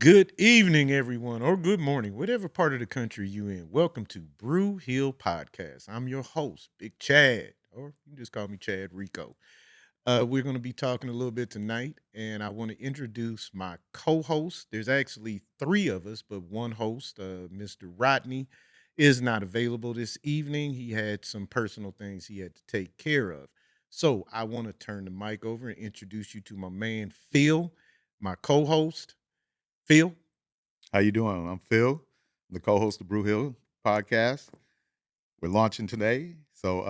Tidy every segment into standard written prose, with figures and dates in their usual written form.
Good evening, everyone, or good morning, whatever part of the country you in. Welcome to Brewhill Podcast. I'm your host, Big Chad, or you can just call me Chad Rico. We're going to be talking a little bit tonight, and I want to introduce my co-host. There's actually three of us, but one host, Mr. Rodney, is not available this evening. He had some personal things he had to take care of. So I want to turn the mic over and introduce you to my man, Phil, my co-host. Phil. How you doing? I'm Phil, the co-host of Brewhill Podcast. We're launching today, so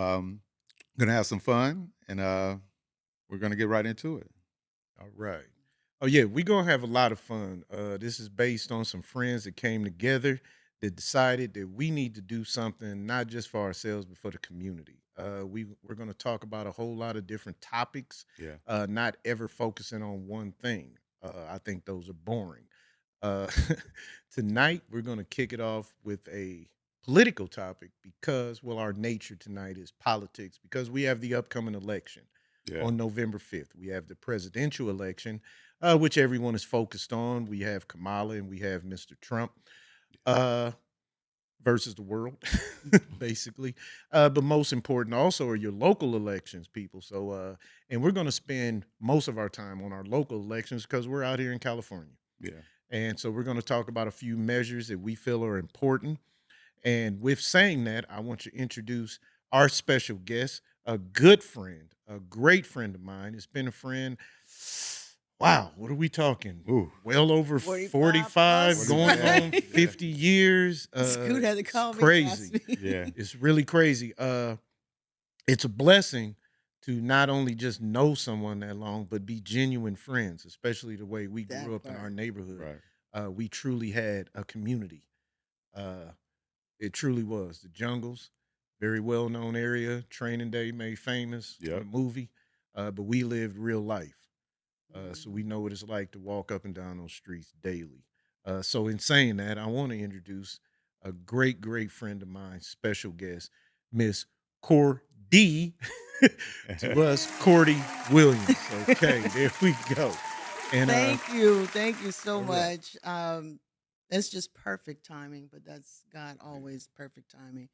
gonna have some fun, and we're gonna get right into it. All right. Oh yeah, we're gonna have a lot of fun. This is based on some friends that came together that decided that we need to do something not just for ourselves but for the community. We're gonna talk about a whole lot of different topics, Yeah. not ever focusing on one thing. I think those are boring. Uh, Tonight we're gonna kick it off with a political topic because well our nature tonight is politics because we have the upcoming election Yeah. on November 5th. We have the presidential election, which everyone is focused on. We have Kamala and we have Mr. Trump uh, versus the world, basically. But most important also are your local elections, people. And we're going to spend most of our time on our local elections because we're out here in California. Yeah. And so we're going to talk about a few measures that we feel are important. And with saying that, I want to introduce our special guest, a good friend, a great friend of mine. It's been a friend. Wow, what are we talking? Ooh. Well over 45 plus. going on 50 years. Scoot had to It's call me. crazy. Yeah. It's really crazy. It's a blessing to not only just know someone that long, but be genuine friends, especially the way we That grew up in our part. neighborhood. Right. We truly had a community. Uh, it truly was. The Jungles, very well known area. Training Day made famous in the Yep. movie, but we lived real life. So we Mhm. know what it's like to walk up and down those streets daily. So in saying that, I want to introduce a great friend of mine, special guest, Miss Cordy, to us, Cordy Williams. Okay, there we go. And Thank you so all right, much. That's just perfect timing, but that's God always perfect timing.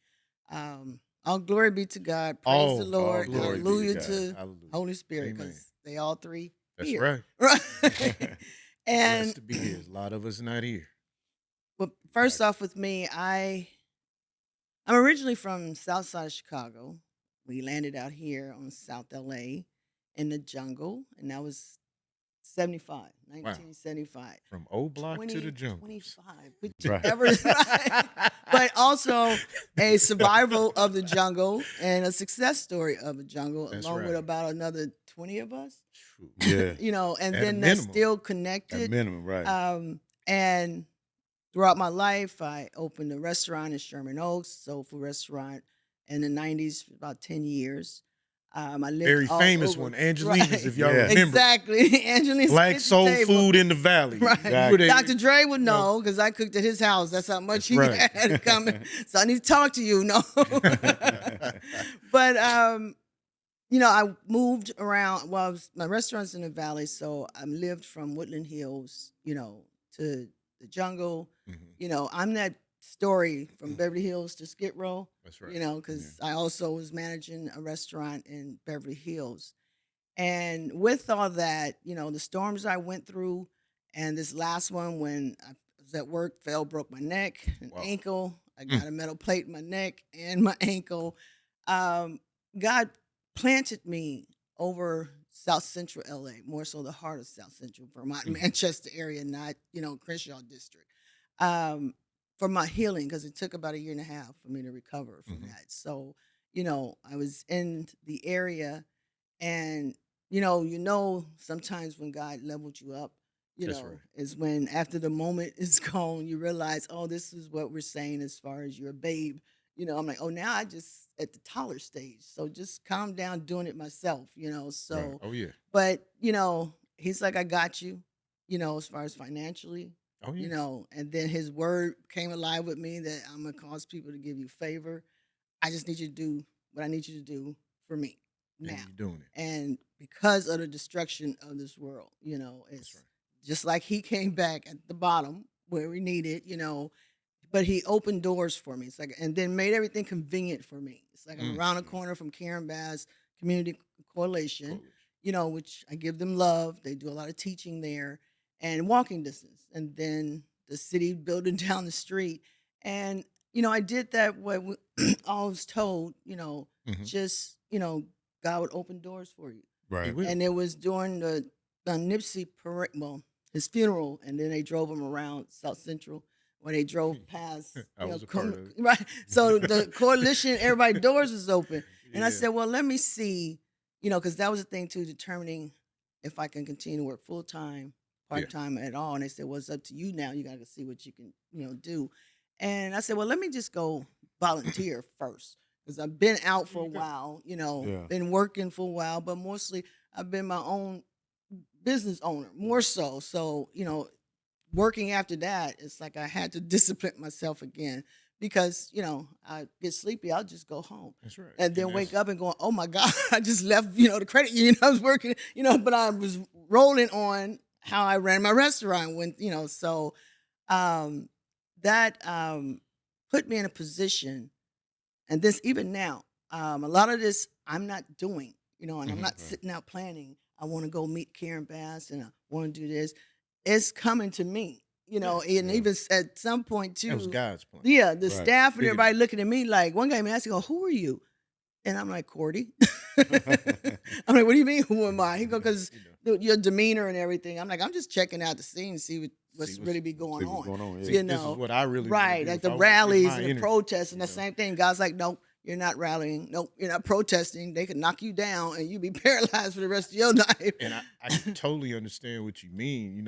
All glory be to God. Praise the All Lord. glory be to Hallelujah God. to hallelujah, Holy Spirit, amen. because they all three That's here. right. Right. Blessed And to be here. There's a lot of us not here. well, first Right. off with me, I'm originally from South Side of Chicago. We landed out here on South LA in the jungle, and that was Wow, 1975. from O Block to the jungles. 2025, Right. whichever is right. But also a survival of the jungle and a success story of the jungle, That's along with right. about another 20 of us, Phew. Yeah. and At a then that's minimum. still At connected. minimum, right. And throughout my life, I opened a restaurant in Sherman Oaks, soul food restaurant in the 90s for about 10 years. I lived Very all famous over. one, Angelina's, if Right. y'all Yeah. remember. Exactly. Angeline's Black Kitchen soul Table. food in the valley. Right. You would Exactly. Dr. Dre would you know, know because I cooked at his house. That's how much That's he right. had coming. So I need to talk to you. No. But I moved around. Well, my restaurant's in the valley, so I lived from Woodland Hills, to the jungle. Mhm. I'm that story from Beverly Hills to Skid Row. That's right. Yeah. Because I also was managing a restaurant in Beverly Hills, and with all that, the storms I went through, and this last one when I was at work, fell, broke my neck, and Wow. ankle. I Mm. got a metal plate in my neck and my ankle. Um, God planted me over South Central LA, more so the heart of South Central, Vermont, Mhm. Manchester area, not Crenshaw district, um, for my healing because it took about a year and a half for me to recover from Mhm. that. So, I was in the area, and sometimes when God leveled you up, That's right. is when after the moment is gone, you realize, oh, this is what we're saying as far as you're a babe. I'm like, oh, now I just at the taller stage. So just calm down doing it myself. Right. So, Oh yeah. but he's like, I got you, as far as financially, Oh yeah. and then his word came alive with me that I'm gonna cause people to give you favor. I just need you to do what I need you to do for me And now. you're doing it. And because of the destruction of this world, That's it's right. just like he came back at the bottom where we needed, but he opened doors for me. It's like, and then made everything convenient for me. It's like I'm around the corner from Karen Bass Community Coalition, which I give them love. They do a lot of teaching there and walking distance. And then the city building down the street. And, I did that what I was told, just, God would open doors for you. Right. And it was during the Nipsey parade, well, his funeral, and then they drove him around South Central when they drove past. I was a part of it. Right. So the coalition, everybody's doors was open. And I Yeah. said, well, let me see, because that was the thing too, determining if I can continue to work full time, part time at all. And they said, well, it's up to you now. You got to see what you can, do. And I said, well, let me just go volunteer first. Because I've been out for a while, been working for a while, but mostly I've been my own business owner, more so. So, working after that, it's like I had to discipline myself again because, I get sleepy, I'll just go home. That's right. And then wake up and go, oh my God, I just left, the credit union. I was working, but I was rolling on how I ran my restaurant when, so that put me in a position. And this, even now, a lot of this I'm not doing, and I'm not sitting out planning. I want to go meet Karen Bass and I want to do this. It's coming to me, and even at some point too. That was God's plan. Yeah, the Right. staff and Figured everybody looking at me like, one guy asked me, who are you? And I'm like, Cordy. I'm like, what do you mean, who am I? He go, because your demeanor and everything. I'm like, I'm just checking out the scene, see what's really be going See what's on. going on, yeah. See, this is what I really wanna Right, do. like If I the wanna get rallies my and the energy, protests and the you know. same thing. God's like, nope, you're not rallying. Nope, you're not protesting. They could knock you down and you be paralyzed for the rest of your life. And I totally understand what you mean.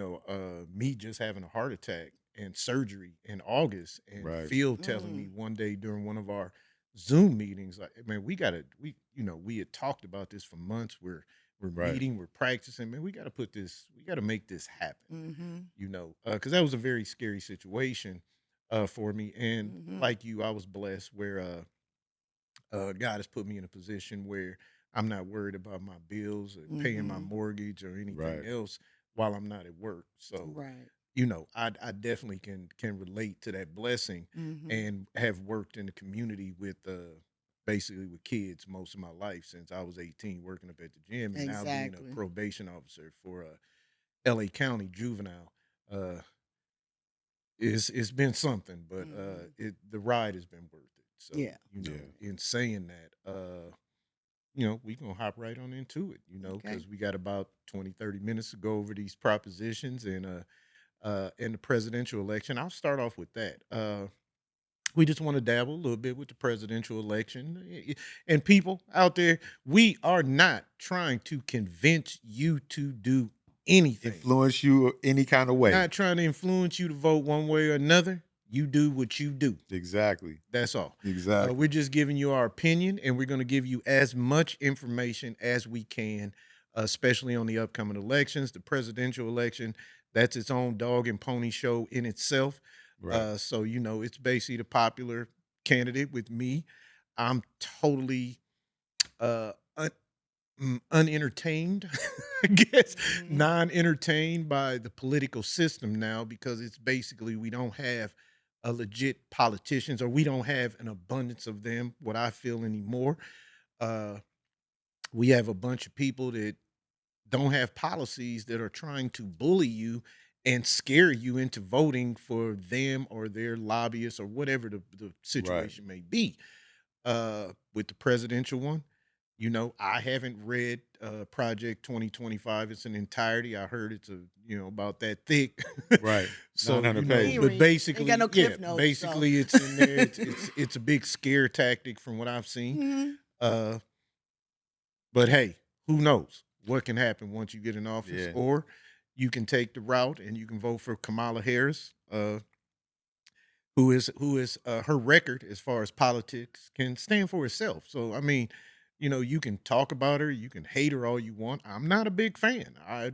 Me just having a heart attack and surgery in August, and Right. Phil telling me one day during one of our Zoom meetings, like, man, we had talked about this for months. We're Right. meeting, we're practicing. Man, we got to make this happen. Mm-hmm. Because that was a very scary situation for me. And Mm-hmm. like you, I was blessed where God has put me in a position where I'm not worried about my bills or paying my Mhm. mortgage or anything Right. else while I'm not at work. So, Right. I definitely can relate to that blessing Mm-hmm. and have worked in the community with basically with kids most of my life since I was 18 working up at the gym and now being Exactly. a probation officer for LA County juvenile. Uh it's been something, but the ride has been worth it. So, Yeah. in saying that, we gonna hop right on into it, Okay. because we got about 20, 30 minutes to go over these propositions and the presidential election. I'll start off with that. We just want to dabble a little bit with the presidential election. And people out there, we are not trying to convince you to do anything. Influence you any kind of way. Not trying to influence you to vote one way or another. You do what you do. Exactly. That's all. Exactly. We're just giving you our opinion, and we're going to give you as much information as we can, especially on the upcoming elections. The presidential election, that's its own dog and pony show in itself. Right. So, it's basically the popular candidate with me. I'm totally unentertained, I guess, Mhm. non-entertained by the political system now because it's basically we don't have a legit politicians or we don't have an abundance of them, what I feel anymore. Uh, we have a bunch of people that don't have policies that are trying to bully you and scare you into voting for them or their lobbyists or whatever the situation may be. With the presidential one, I haven't read Project 2025. It's an entirety. I heard it's about that thick. Right. So 900 but pages. Ain't basically, got no cliff yeah, notes, basically so. it's in there. It's a big scare tactic from what I've seen. Mhm. Uh, but hey, who knows what can happen once you get in office? Yeah. Or you can take the route and you can vote for Kamala Harris, who is her record as far as politics can stand for itself. So I mean, you can talk about her, you can hate her all you want. I'm not a big fan. I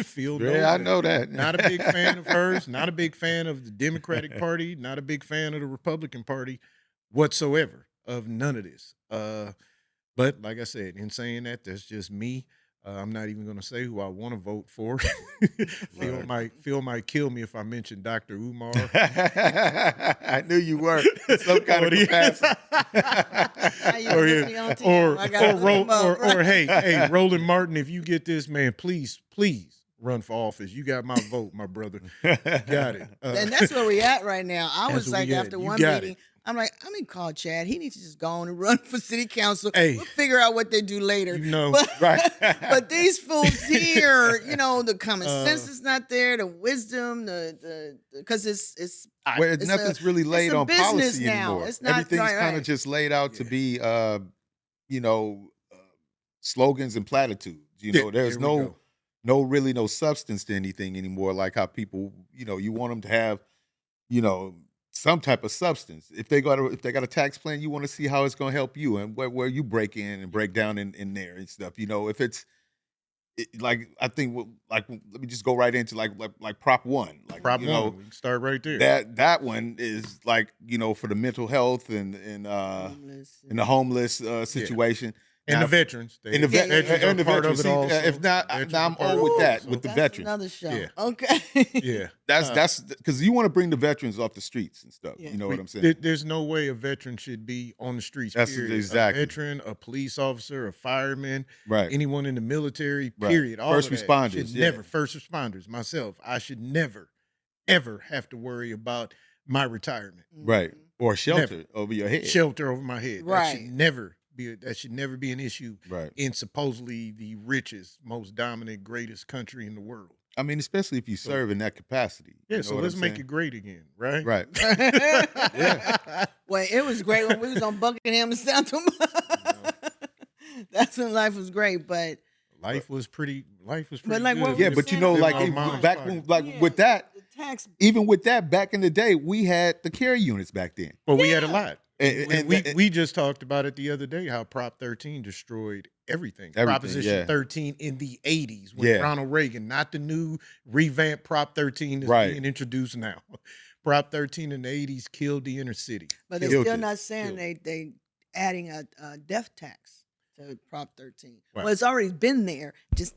feel Yeah, I know that. not a big fan of hers, not a big fan of the Democratic Party, not a big fan of the Republican Party whatsoever, of none of this. But like I said, in saying that, that's just me. I'm not even going to say who I want to vote for. Right. Phil might kill me if I mention Dr. Umar. I knew you were in some kind of Or he- capacity. Now you or, put me on to him. I gotta look him up, right? or hey, Roland Martin, if you get this, man, please run for office. You got my vote, my brother. You got it. And that's where we at right now. I That's was where like, we at. after You one got meeting, it. I'm like, I'm gonna call Chad. He needs to just go on and run for city council. Hey. We'll figure out what they do later. You know, but, right. but these fools here, the common Uh, sense is not there, the wisdom, the because it's Where it's nothing's a- really it's laid a on business policy now. anymore. It's not Everything's right, kind of right. just laid out to Yeah. be, you know, slogans and platitudes. Yeah, There's there we go. no substance to anything anymore. Like how people, you want them to have, some type of substance. If they got a tax plan, you want to see how it's going to help you and where you break in and break down in there and stuff. If it's like I think like let me just go right into like Prop 1. Like Prop 1, we can start right there. that one is like for the mental health and Homeless and the homeless situation. And Now, the veterans. and the Yeah, yeah, veterans yeah. are and the part veterans. of it See, also. if not, Veterans now are I'm part all of with it that also. with the That's veterans. another show. Yeah. Okay. Yeah. That's because you want to bring the veterans off the streets and stuff. Yeah. You know what I'm saying? There's no way a veteran should be on the streets. That's Period. exactly. A veteran, a police officer, a fireman, Right. anyone in the military. Right. Period. All First of that responders, should yeah. never. First responders. Myself, I should never, ever have to worry about my retirement. Right. Mhm. Or shelter over your head. Shelter over my head. Right. That should never be an issue Right. in supposedly the richest, most dominant, greatest country in the world. I mean, especially if you serve in that capacity. Yeah, You know so what let's I'm make saying? it great again, right? Right. Yeah. Well, it was great when we was on Buckingham and Stanton. That's when life was great, but Life was pretty like good. what Yeah, we but saying like Our mom's back party. when, like Yeah, with that, the tax. even with that, back in the day, we had the care units back then. Well, we had a Yeah. lot. And We just talked about it the other day, how Prop 13 destroyed everything. Everything, Proposition yeah. 13 in the 80s when Yeah. Ronald Reagan, not the new revamped Prop 13 that's Right. being introduced now. Prop 13 in the 80s killed the inner city. But they're Killed still it. not saying Killed they adding a death tax to Prop 13. Right. Well, it's already been there. Just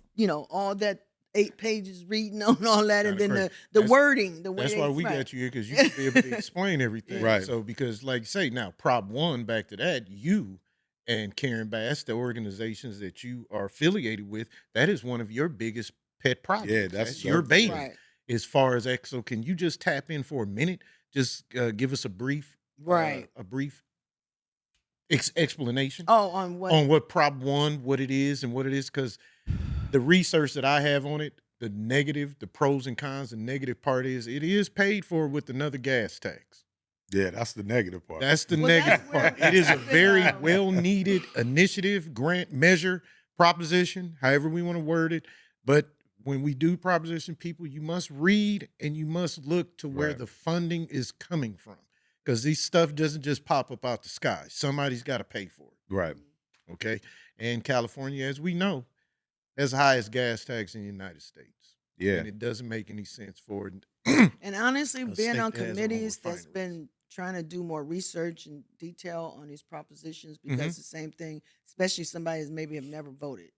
all that 8 pages reading on all that, and Kinda then crazy. the That's- wording, the way That's they why we right. got you here, because you can be able to explain everything. Right. So, because like you say, now Prop 1, back to that, you and Karen Bass, the organizations that you are affiliated with, that is one of your biggest pet projects. Yeah, that's your dope. baby. Right. As far as so can you just tap in for a minute? Just give us a brief, Right. explanation Oh, on what? on what Prop 1, what it is and what it is, because the research that I have on it, the negative, the pros and cons, the negative part is it is paid for with another gas tax. Yeah, that's the negative part. That's the Well, negative that's where- part. It is a that's very where, well needed initiative, grant, measure, proposition, however we want to word it. But when we do proposition, people, you must read and you must look to where Right. the funding is coming from, because these stuff doesn't just pop up out the sky. Somebody's got to pay for it. Right. Okay. And California, as we know, has the highest gas tax in the United States. Yeah. And it doesn't make any sense for it. And honestly, A being state on that has their own committees that's refineries. been trying to do more research and detail on these propositions, because Mhm. the same thing, especially somebody who's maybe have never voted,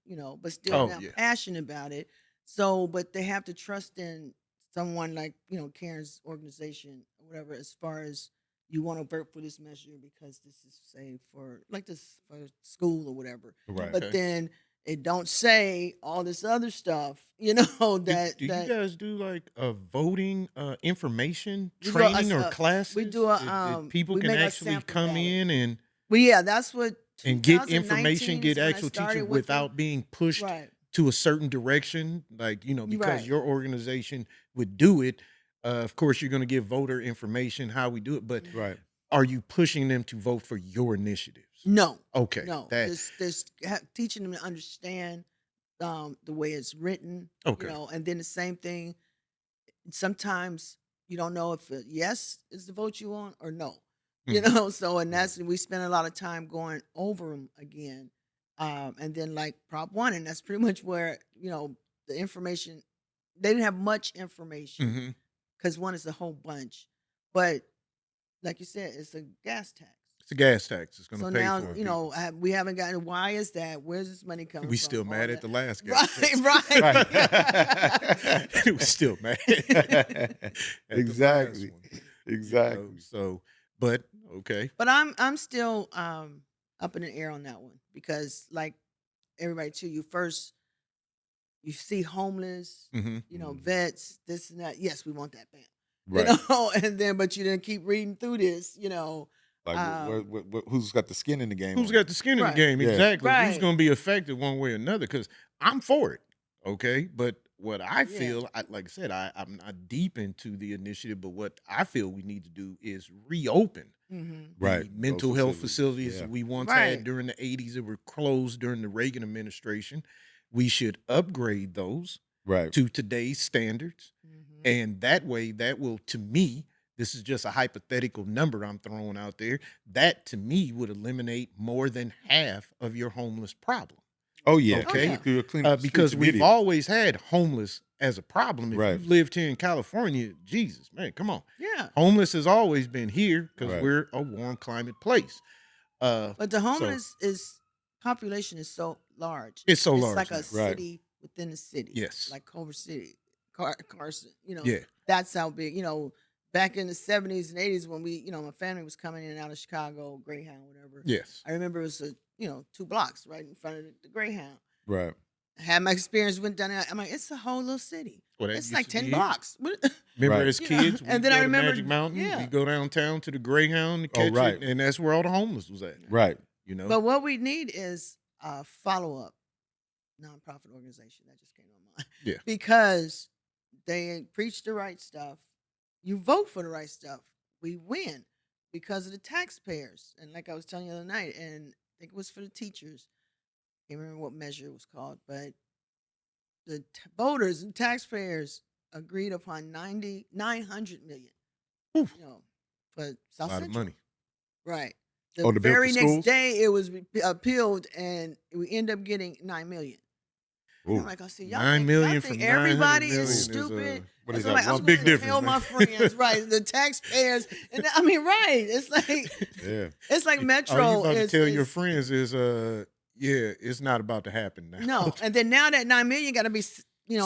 but still Oh, not yeah. passionate about it. So, but they have to trust in someone like, Karen's organization or whatever, as far as you want to vote for this measure because this is, say, for like this for school or whatever. Right. But Okay. then it don't say all this other stuff, Do, that do that you guys do like a voting information We do a- training or a- classes? we do a, that people we can make a actually sample come ballot. in Well, yeah, that's what and get 2019 information, is get when I actual started teaching with them. without being pushed Right. to a certain direction, like because Right. your organization would do it. Of course, you're going to give voter information how we do it, but Right. are you pushing them to vote for your initiatives? No, Okay, no. that Just teaching them to understand the way it's written. Okay. And then the same thing. Sometimes you don't know if yes is the vote you want or no. So and that's we spend a lot of time going over them again, and then like Prop 1, and that's pretty much where the information they didn't have much information Mhm. because one is a whole bunch, but like you said, it's a gas tax. It's a gas tax. It's going to So pay now, for it. you know, we haven't gotten. Why is that? Where's this money coming We from? still All mad at that. the last gas Right, tax. right. We still mad at the Exactly. last one. Exactly. So, but okay. But I'm still up in the air on that one because, like everybody too, you see homeless, Mm-hmm. vets, this and that. Yes, we want that ban. Right. And then but you didn't keep reading through this, Like, um, who's got the skin in the game? Who's on got it? the skin in Right. the game? Yeah. Exactly. Who's Right. going to be affected one way or another? Because I'm for it. Okay. But what I Yeah. feel, like I said, I'm not deep into the initiative, but what I feel we need to do is reopen mhm. Right. the mental Those health facilities Yeah. we once Right. had during the 80s that were closed during the Reagan administration. We should upgrade those Right. to today's standards. Mhm. And that way, that will, to me, this is just a hypothetical number I'm throwing out there, that to me would eliminate more than half of your homeless problem. Oh yeah. Okay. Oh, yeah. Clean up the Because streets we've immediately. always had homeless as a problem. If Right. you've lived here in California, Jesus, man, come on. Yeah. Homeless has always been here because Right. we're a warm climate place. But the homeless population is so large. It's so It's large like now. a Right. city within a city. Yes. Like Culver City, Carson. Yeah. That's how big. Back in the 70s and 80s when my family was coming in and out of Chicago, Greyhound, whatever. Yes. I remember it was 2 blocks right in front of the Greyhound. Right. I had my experience, went down there. I'm like, it's a whole little city. Well, that It's used like to 10 be it. blocks. Remember Right. as You know, kids, and we'd then I go to remember- Magic Mountain, yeah. we go downtown to the Greyhound to catch right. it, and that's where all the homeless was at. Right. But what we need is a follow-up nonprofit organization. That just came to my mind. Yeah. Because they preach the right stuff. You vote for the right stuff. We win because of the taxpayers. And like I was telling you the other night, and I think it was for the teachers. I can't remember what measure it was called, but the voters and taxpayers agreed upon 900 million. Oof. For A South lot Central. of money. Right. Oh, to build the very next schools? day, it was appealed, and we end up getting 9 million. And Ooh. I'm like, I see, y'all 9 think, million y'all from think everybody 900 million is is, stupid. what And is so I'm that, like, I'm one big gonna difference, tell my man. friends, right? The taxpayers, and I mean, right? It's like Yeah. it's like Metro. All you about to is, tell is- your friends is, yeah, it's not about to happen now. no, and then now that 9 million got to be Split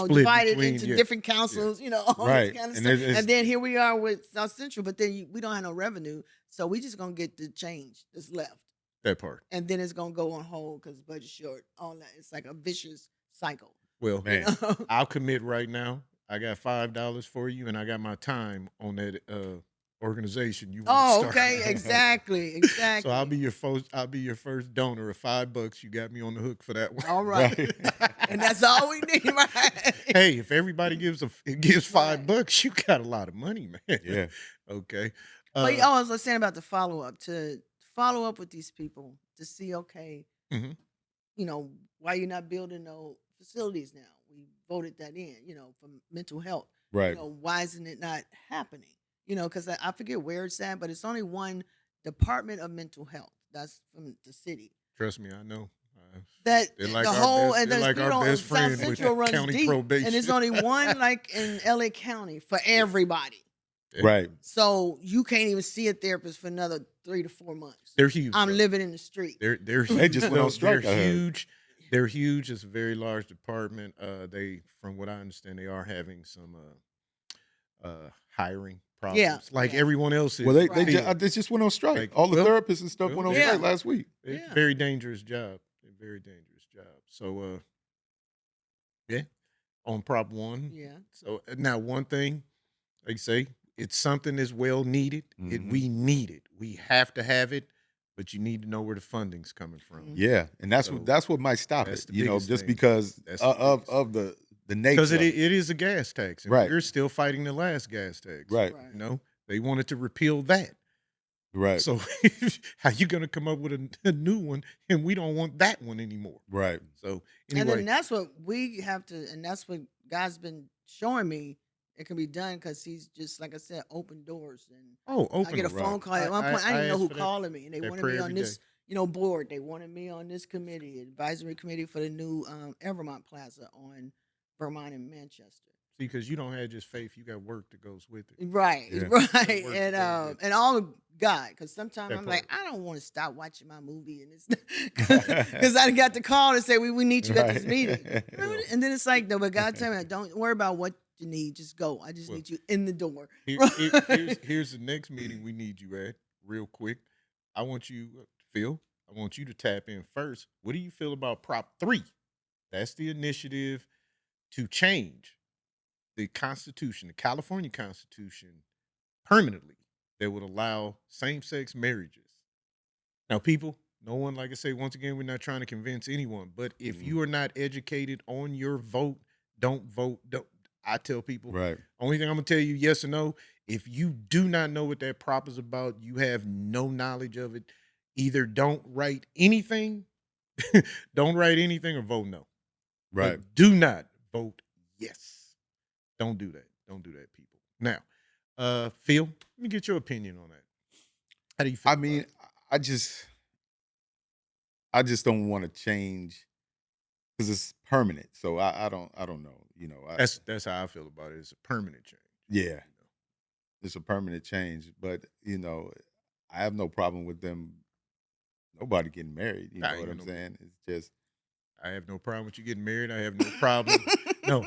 divided between- into yeah, different councils, all Right. this kind of And stuff. it's- And then here we are with South Central, but then we don't have no revenue, so we just gonna get the change that's left. That part. And then it's gonna go on hold because budget short. All that, it's like a vicious cycle. Well, Man. I'll commit right now. I got $5 for you, and I got my time on that organization you want to Oh, start. okay, exactly. So I'll be your first donor of $5. You got me on the hook for that one. All right. And that's all we need, right? Hey, if everybody gives Right. $5, you got a lot of money, man. Yeah. Okay. But I was saying about the follow up, to follow up with these people to see, okay, Mhm. why you're not building no facilities now. We voted that in, for mental health. Right. Why isn't it not happening? Because I forget where it's at, but it's only one Department of Mental Health. That's from the city. Trust me, I know. That They're like the our whole best- and they're the like our South best friend with Central runs county deep, probation. and it's only one like in LA County for everybody. Right. So you can't even see a therapist for another 3 to 4 months. They're huge. I'm though. living in the street. They're They just went on strike, They're I heard. huge. They're huge. It's a very large department. From what I understand, they are having some hiring problems, Yeah, like yeah. everyone else is. Well, they Right. just went on strike. Like, All the well, therapists and stuff went on yeah. strike last week. It's Yeah. a very dangerous job. A very dangerous job. So, yeah, on Prop 1. Yeah. So now one thing, like you say, it's something that's well needed. Mhm. We need it. We have to have it, but you need to know where the funding's coming from. Mhm. Yeah, and that's So, what might stop that's it. the You know, biggest just thing. because That's the of biggest. the nature. Because of it is a gas tax. And Right. we're still fighting the last gas tax. Right. Right. You know, they wanted to repeal that. Right. So how you going to come up with a new one, and we don't want that one anymore? Right. So And anyway, then that's what we have to, and that's what God's been showing me it can be done because He's just, like I said, open doors. And open. I get a it. phone call at one point. I didn't even know asked who for that- calling me, and they that wanted prayer me on every this, board. They wanted me on this committee, advisory committee for the new Evermont Plaza on Vermont and Manchester. See, because you don't have just faith, you got work that goes with it. Right, Yeah. right, That works and very good. and all of God, because sometimes That I'm like, part. I don't want to stop watching my movie, and it's because I got the call to say we need you at this meeting, Well, and then it's like, no, but God tell me, don't worry about what you need, just go. I just well, need you in the door. here's the next meeting we need you at, real quick. I want you, Phil, I want you to tap in first. What do you feel about Prop 3? That's the initiative to change the Constitution, the California Constitution, permanently that would allow same sex marriages. Now, people, no one, like I say, once again, we're not trying to convince anyone, but if Mhm. you are not educated on your vote, don't vote. Don't. I tell people, Right. only thing I'm gonna tell you, yes or no. If you do not know what that prop is about, you have no knowledge of it. Either don't write anything, don't write anything, or vote no. Right. But do not vote yes. Don't do that. Don't do that, people. Now, Phil, let me get your opinion on that. How do you feel? I about mean, it? I just don't want to change because it's permanent. So I don't know. You know, That's how I feel about it. It's a permanent change. yeah, it's a permanent change. But you know, I have no problem with them. Nobody getting married. You I know ain't what got I'm no- saying? It's just I have no problem with you getting married. I have no problem. No,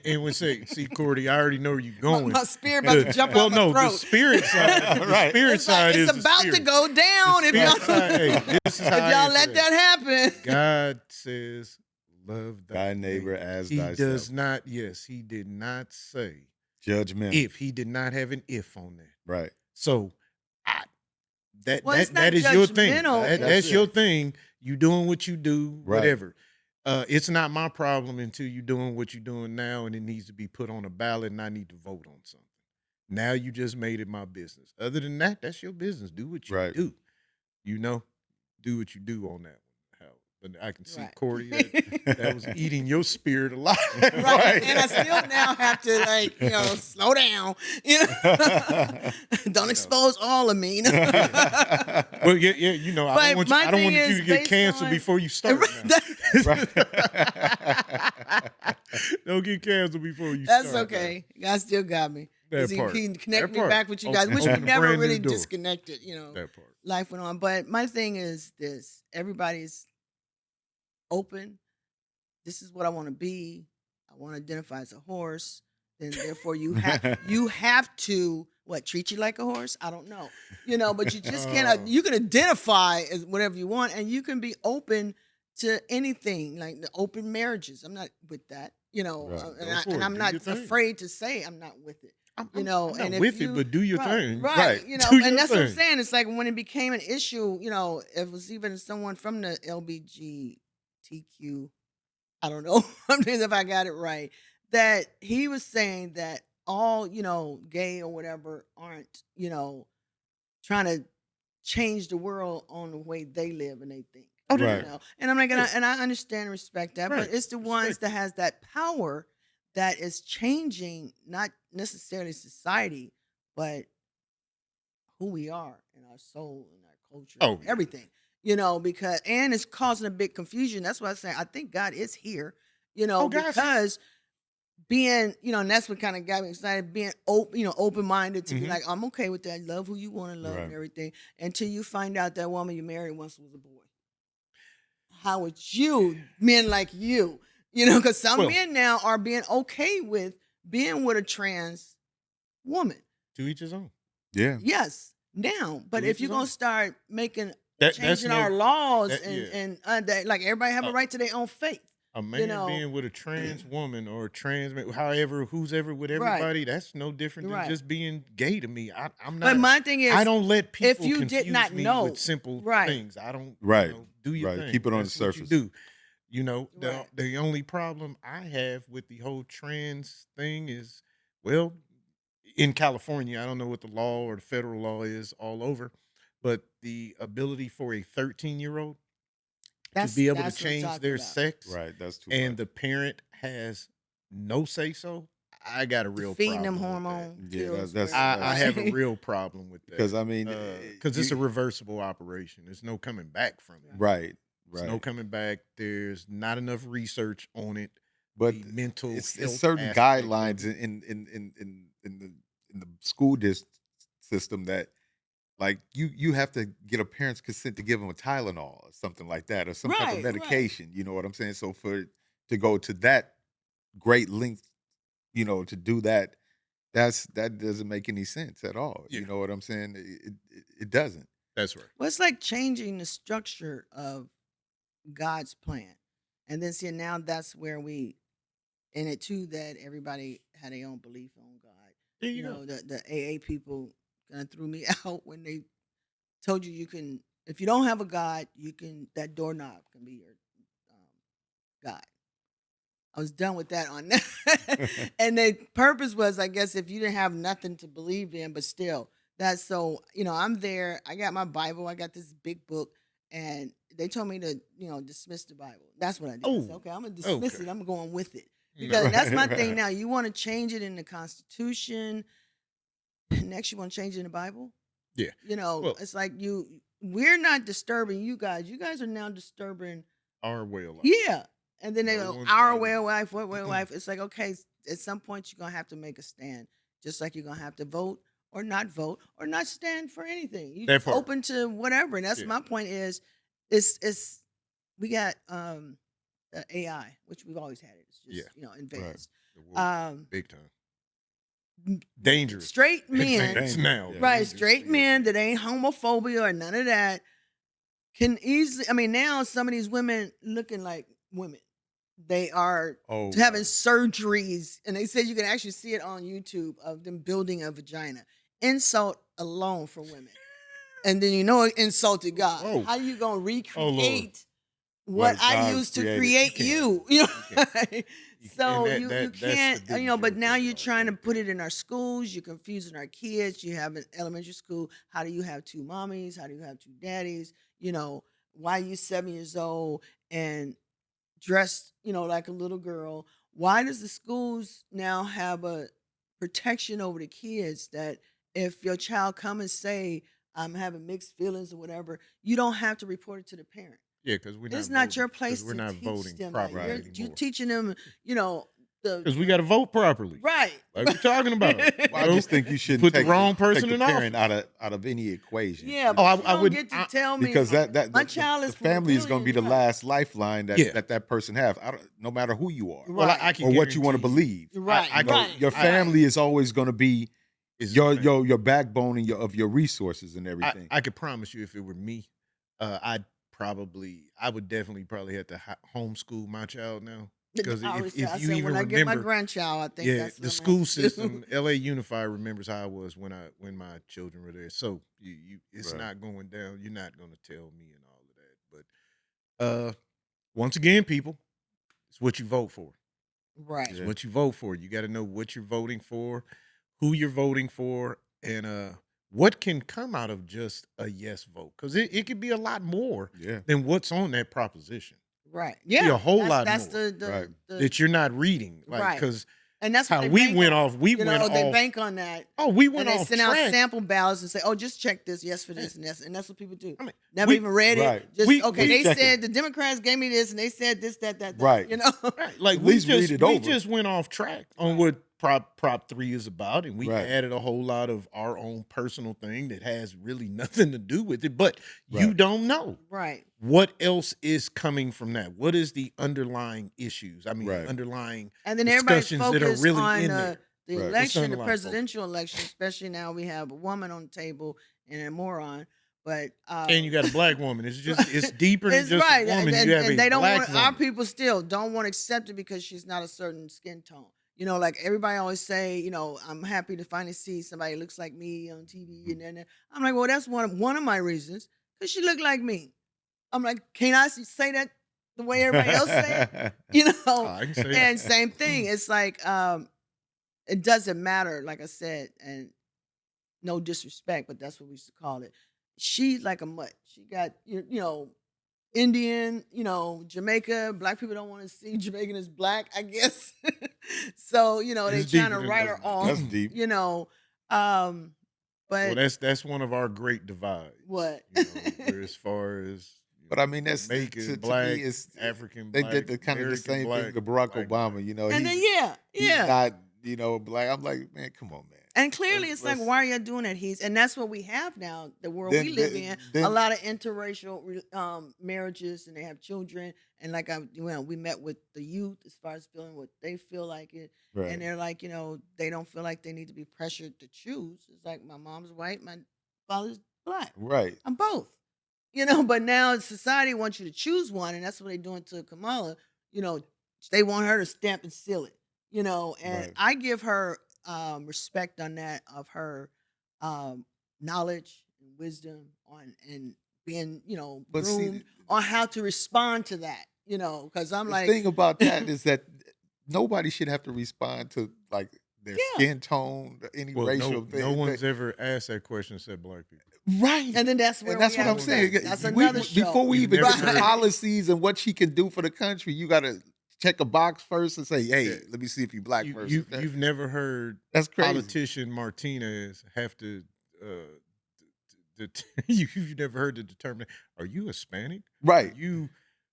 and when see, Cordy, I already know where you're my, going. my spirit about to jump Well, out my no, the throat. spirit side, the Right. spirit It's like side it's is the about to spirit. go down The if y'all spirit side, hey, this is if how I y'all answer let that happen. God says, "Love thy neighbor as He thyself. does not. Yes, he did not say Judgmental. if. He did not have an if on that. Right. So, I Well, it's that not is your thing. judgmental. That's That's your it. thing. You doing what you do, Right. whatever. It's not my problem until you doing what you're doing now, and it needs to be put on a ballot, and I need to vote on something. Now you just made it my business. Other than that, that's your business. Do what you Right. do. You know, do what you do on that one. How? But I can see Right. Cordy that was eating your spirit alive. Right. And I still now have to like, slow down. Don't expose all of me. Well, yeah, you know, I But don't my want thing you is to get based canceled on- before you start. Right. Don't get canceled before you That's start. okay. God still got me. That Because part. he connect That me part. back with you guys, which we Open a never brand new really door. disconnected, That part. life went on. But my thing is this: everybody's open. This is what I want to be. I want to identify as a horse. Then therefore you have to treat you like a horse? I don't know. But you just can't you can identify as whatever you want, and you can be open to anything, like the open marriages. I'm not with that. Right. And I'm Do not your thing. afraid to say I'm not with it. I'm And not if with you, it, but do your right, thing. right? Do your And that's what I'm thing. saying. It's like when it became an issue. It was even someone from the LBGTQ. I don't know if I got it right. That he was saying that all gay or whatever aren't trying to change the world on the way they live and they think. Oh, Right. And I'm like, Yeah. and I understand and respect that, Right. but it's the ones Respect. that has that power that is changing not necessarily society, but who we are and our soul and our culture Oh, and yeah. everything. Because and it's causing a big confusion. That's why I say I think God is here. God's here. Because being, and that's what kind of got me excited, being open minded to be Mhm. like, I'm okay with that. Love who you want to love and Right. everything. Until you find out that woman you married once was a boy. How would you, men like you, because some Well- men now are being okay with being with a trans woman. To each his own. Yeah. Yes, now. But To if each you're his gonna own. start making That's changing no- our laws that- yeah. and that, like everybody have a Oh. right to their own faith. A man know. being with a trans woman or a trans man, however, who's ever with Right. everybody, that's no different than Right. just being gay to me. I'm not. But my thing is, I don't let people if you confuse did not me know, with simple right. things. I don't. Right. Do your Right. thing. Keep it on the That's what surface. You do. The Right. the only problem I have with the whole trans thing is, well, in California, I don't know what the law or the federal law is all over, but the ability for a 13-year-old to be able to that's what I'm change talking their about. sex, Right. That's too and much. the parent has no say so, I got a real Feeding problem them with hormone Yeah, pills. that's- for I have a everybody. real problem with that Because I mean, because it's a you- reversible operation. There's no coming back from it. right. There's Right. no coming back. There's not enough research on it. but the mental it's health certain aspect of guidelines it. in the school system that like you have to get a parent's consent to give them a Tylenol or something like that or some type of Right, right. medication. You know what I'm saying? So for to go to that great length, to do that, that doesn't make any sense at all. Yeah, You know what I'm saying? It doesn't. that's right. Well, it's like changing the structure of God's plan. And then see now that's where we in it too that everybody had their own belief on God. There You you go. know, the AA people kind of threw me out when they told you can if you don't have a God, you can that doorknob can be your God. I was done with that on that. And the purpose was, I guess, if you didn't have nothing to believe in, but still, that's so, I'm there. I got my Bible. I got this big book, and they told me to, dismiss the Bible. That's what I did. I said, Oh, okay, I'm going to dismiss okay. it. I'm going with it. No, Because that's my Right, thing right. now. You want to change it in the Constitution. Next, you want to change it in the Bible. yeah. Well, It's like we're not disturbing you guys. You guys are now disturbing our way of life. yeah. And then they No go, one's our bothering way of you. life, what way of life? It's like, okay, at some point you're gonna have to make a stand. Just like you're gonna have to vote or not stand for anything. You That just part. open to whatever. And that's Yeah. my point is it's we got the AI, which we've always had it. It's just, Yeah. advanced. The wolf, Um big time. Dangerous. straight men, Advanced Dangerous, now. yeah. right, Dangerous. straight men that ain't homophobia or none of that can easily now some of these women looking like women. They are Oh, having surgeries, and they said you can actually see it on YouTube of them building a vagina. Insult alone for women, and then it insulted God. Whoa. How you gonna Oh Lord. recreate what what I God used to created. create can't. you? You can't. So And you that's the can't, biggest but joke now of it you're all trying to right put there. it in our schools. You're confusing our kids. You have an elementary school. How do you have two mommies? How do you have two daddies? Why are you 7 years old and dressed, like a little girl? Why does the schools now have a protection over the kids that if your child come and say I'm having mixed feelings or whatever, you don't have to report it to the parent. Yeah, because we're not It's not voting. your Because place we're to not teach voting them that. properly Right. You're anymore. teaching them, the Because we got to vote properly. right. Like we're talking about. Well, I just think you shouldn't put the take wrong person take the in parent office. out of any equation. Yeah, Oh, but you I don't wouldn't. get to tell me Because that my child the is from a family is going to be the billion, right. last lifeline Yeah. that person have. No matter who you are Well, I Right. can or what you want to guarantee believe. Right. I right. Your right. family is always going to be is your backbone and of your resources and I, everything. I could promise you, if it were me, I would definitely probably have to homeschool my child now. Because I always if I you said even when I get my remember, grandchild, I think yeah, that's what the I'm school gonna have to do. system, LA Unified remembers how I was when my children were there. So it's Right. not going down. You're not going to tell me and all of that. But once again, people, it's what you vote for. Right. It's Yeah. what you vote for. You got to know what you're voting for, who you're voting for, and what can come out of just a yes vote. Because it could be a lot more Yeah. than what's on that proposition. Right. Be Yeah. a whole lot that's more Right. that you're not reading. Like, right. because And that's what how they we bank went on. off, we went They off. bank on that. Oh, we And went they off send out track. sample ballots and say, "Oh, just check this, yes for Yeah. this, and that's what people do. I mean, Never we- even read it. Right. Just We- okay. we They checking. said the Democrats gave me this, and they said this, that. Right. Right, like At we least read just it we over. just went off track on Right. what Prop 3 is about, and we Right. added a whole lot of our own personal thing that has really nothing to do with it. But you Right. don't know Right. what else is coming from that. What is the underlying issues? I mean, Right. underlying And then everybody discussions that are focused really on in there. the Right. What's the election, the underlying focus? presidential election, especially now we have a woman on the table and a moron. But And you got a black woman. It's just it's deeper than it's just right, a woman. and, You have and a they don't black want woman. our people still don't want to accept it because she's not a certain skin tone. Like everybody always say, I'm happy to finally see somebody who looks like me on TV, Mm-hmm. and then I'm like, well, that's one of my reasons because she looked like me. I'm like, can I say that the way everybody else say it? Oh, I can say And that. same thing. It's like it doesn't matter, like I said, and no disrespect, but that's what we used to call it. She's like a mutt. She got Indian, Jamaica. Black people don't want to see Jamaican as black, I guess. So, they It's trying deeper to than write that. her off, That's deep. Well, but that's one of our great divides. what? Where as far as But I mean, that's Jamaican, to black, me, it's African, they black, did the kind of the American, same black, thing to Barack white, Obama. black. You know, And then he's not black. I'm like, man, come on, man. And clearly, it's like, Let's- why are you doing that? And that's what we have now. The world Then- we live then- in, then- a lot of interracial marriages, and they have children. And like we met with the youth as far as feeling what they feel like it, Right. and they're like, they don't feel like they need to be pressured to choose. It's like my mom's white, my father's black. Right. I'm both. But now society wants you to choose one, and that's what they're doing to Kamala. They want her to stamp and seal it. And Right. I give her respect on that, of her knowledge and wisdom and being But see, groomed on how to respond to that. Because I'm the like, thing about that is that nobody should have to respond to like their Yeah. skin tone, any Well, racial thing. no one's ever asked that question except black people. Right. and then that's where And that's we what are I'm with saying. that. That's We- another show. Before we We've even never get to heard- policies and what she can do for the country, you got to check a box first and say, "Hey, Yeah. let me see if you black first." You've never heard That's crazy. politician Martinez have to. You've never heard the determine. Are you Hispanic? Right. Are you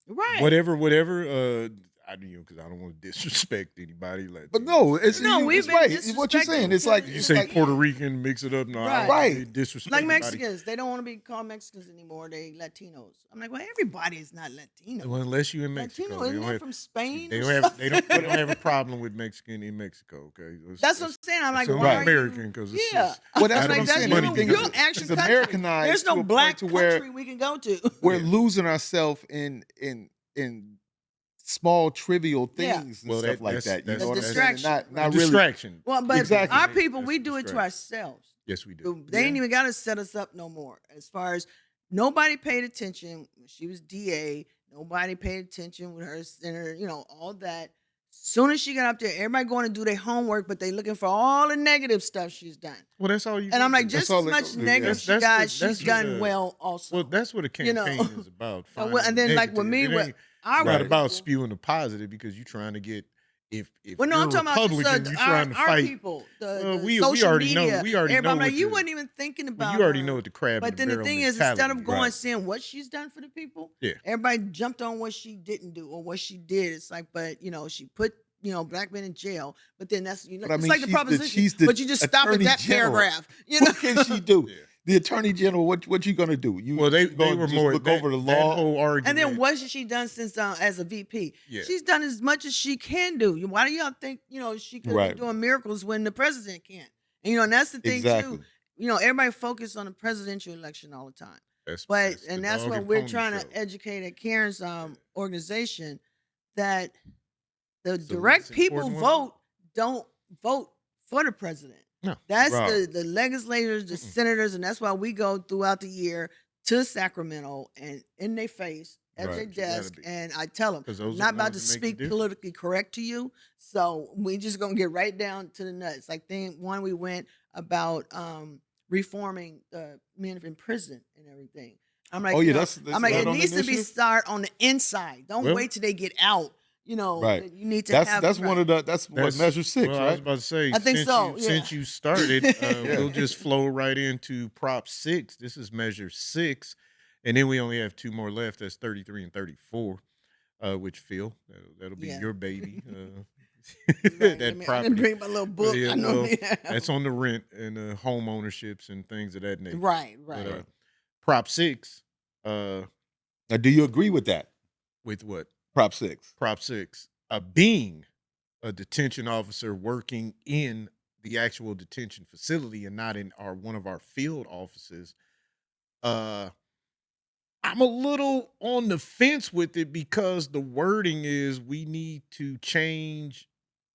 Right. whatever. I do because I don't want to disrespect anybody. Like, But no, it's No, we've been right. It's what you're saying. It's like disrespecting you it's say like, Puerto Rican, mix it up. No, I don't Right. really disrespect Like anybody. Mexicans, they don't want to be called Mexicans anymore. They Latinos. I'm like, well, everybody is not Latino. Well, unless you in Mexico, Latino, isn't that from Spain? they or don't have something? they don't have a problem with Mexican in Mexico. Okay, That's what I'm saying. I'm like, it's why only are American you? because Yeah. Well, that's Out what of I'm the saying. money Everything you're is an actual it's country. Americanized. There's to no a point black to where country we can go to. we're Yeah. losing ourselves in small trivial Yeah. things and Well, stuff like that's- that. You that's- know what I'm The saying? distraction. Not a really. distraction. Well, but Exactly. our people, That's we a do it to distraction. ourselves. Yes, we do. They ain't even got to set us up no more. As far as nobody paid attention when she was DA, nobody paid attention with her senator, all that. Soon as she got up there, everybody going to do their homework, but they looking for all the negative stuff she's done. Well, that's all you. And I'm like, do. just all as they much go do, negative yeah. she That's- got, that's she's the- done well also. Well, that's what a campaign is about. And finding then, like with me, negative. It with ain't- our it's not people- about spewing the positive because you're trying to get. If Well, no, you're I'm talking about Republican, just, you're our, trying to our fight. people, Well, the we social already know- media. we already everybody, know I'm like, what you the- wasn't even thinking Well, about you already her. know what the crab. But in then the barrel thing is, instead mentality of going right. seeing what she's done for the people, Yeah. everybody jumped on what she didn't do or what she did. It's like, but she put black men in jail. But then that's But I it's mean, like the she's the- proposition. she's the but you just stop at attorney that general. paragraph. What can she do? Yeah. The attorney general, what you gonna do? You Well, they gonna were just more look that, over the that law. whole argument. And then what has she done since as a VP? Yeah. She's done as much as she can do. Why do y'all think she could Right. be doing miracles when the president can't? And that's the thing Exactly. too. Everybody focus on the presidential election all the time. That's And the that's dog what and we're pony trying show. to educate at Karen's organization, that the So direct it's people important what- vote don't vote for the president. No. That's Right. the legislators, the senators, and that's why we go throughout the year to Sacramento and in their face at Right. their You gotta desk, be. and I tell them, 'Cause those I'm are not the about to ones that make the speak difference. politically correct to you, so we just gonna get right down to the nuts. Like one we went about reforming the men in prison and everything. I'm like, Oh, yeah, you know, that's I'm like, right it on the needs to be initiative? start on the inside. Don't Well- wait till they get out. Right. You need to That's have. that's one of the that's what That's- measure 6, well, I was right? about to say. I think since so, You, yeah. Since you started, Yeah. we'll just flow right into Prop 6. This is Measure 6, and then we only have two more left. That's 33 and 34, which Phil, that'll be Yeah. your baby. Right, that I property. didn't bring my little book. Yeah, I know well, they have. That's on the rent and home ownerships and things of that nature. Right, But, right. Prop 6, Now, do you agree with that? with what? Prop 6. Prop 6, being a detention officer working in the actual detention facility and not in one of our field offices. I'm a little on the fence with it because the wording is we need to change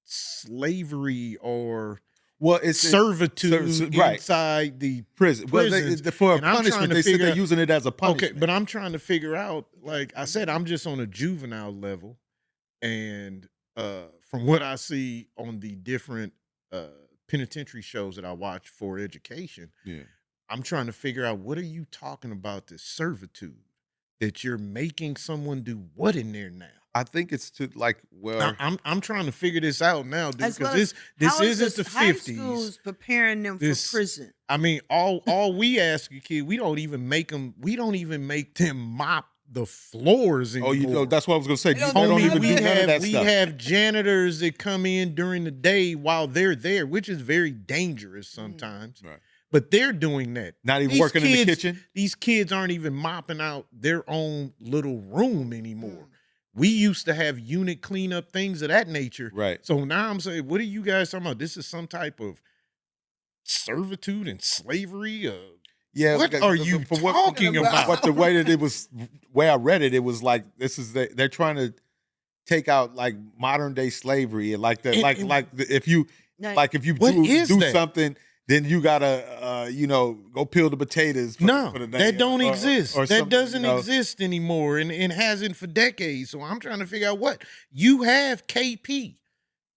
slavery or Well, it's servitude right. inside the prison. Well, prisons, for a and I'm trying punishment, to they said figure they're out- using it as a punishment. Okay, but I'm trying to figure out, like I said, I'm just on a juvenile level. And from what I see on the different penitentiary shows that I watch for education, yeah. I'm trying to figure out, what are you talking about, this servitude? That you're making someone do what in there now? I think it's to like, well, I'm trying to figure this out now, dude, As well because as this how is isn't the high 50s. schools preparing them This- for prison. I mean, all we ask you, kid, we don't even make them mop the floors anymore. Oh, you know, that's what I was gonna say. They They don't don't Homie, even we do none of that we stuff. have janitors that come in during the day while they're there, which is very dangerous sometimes. Right. But they're doing that. Not even These working in the kids- kitchen. These kids aren't even mopping out their own little room anymore. We used to have unit cleanup, things of that nature. Right. So now I'm saying, what are you guys talking about? This is some type of servitude and slavery? Yeah. What are you talking about? But the way that it was, way I read it, it was like they're trying to take out like modern day slavery and like the if you What is do that? something, then you gotta go peel the potatoes. For the day, that don't exist. or That something, doesn't exist anymore, and hasn't for decades. So I'm trying to figure out what you have KP,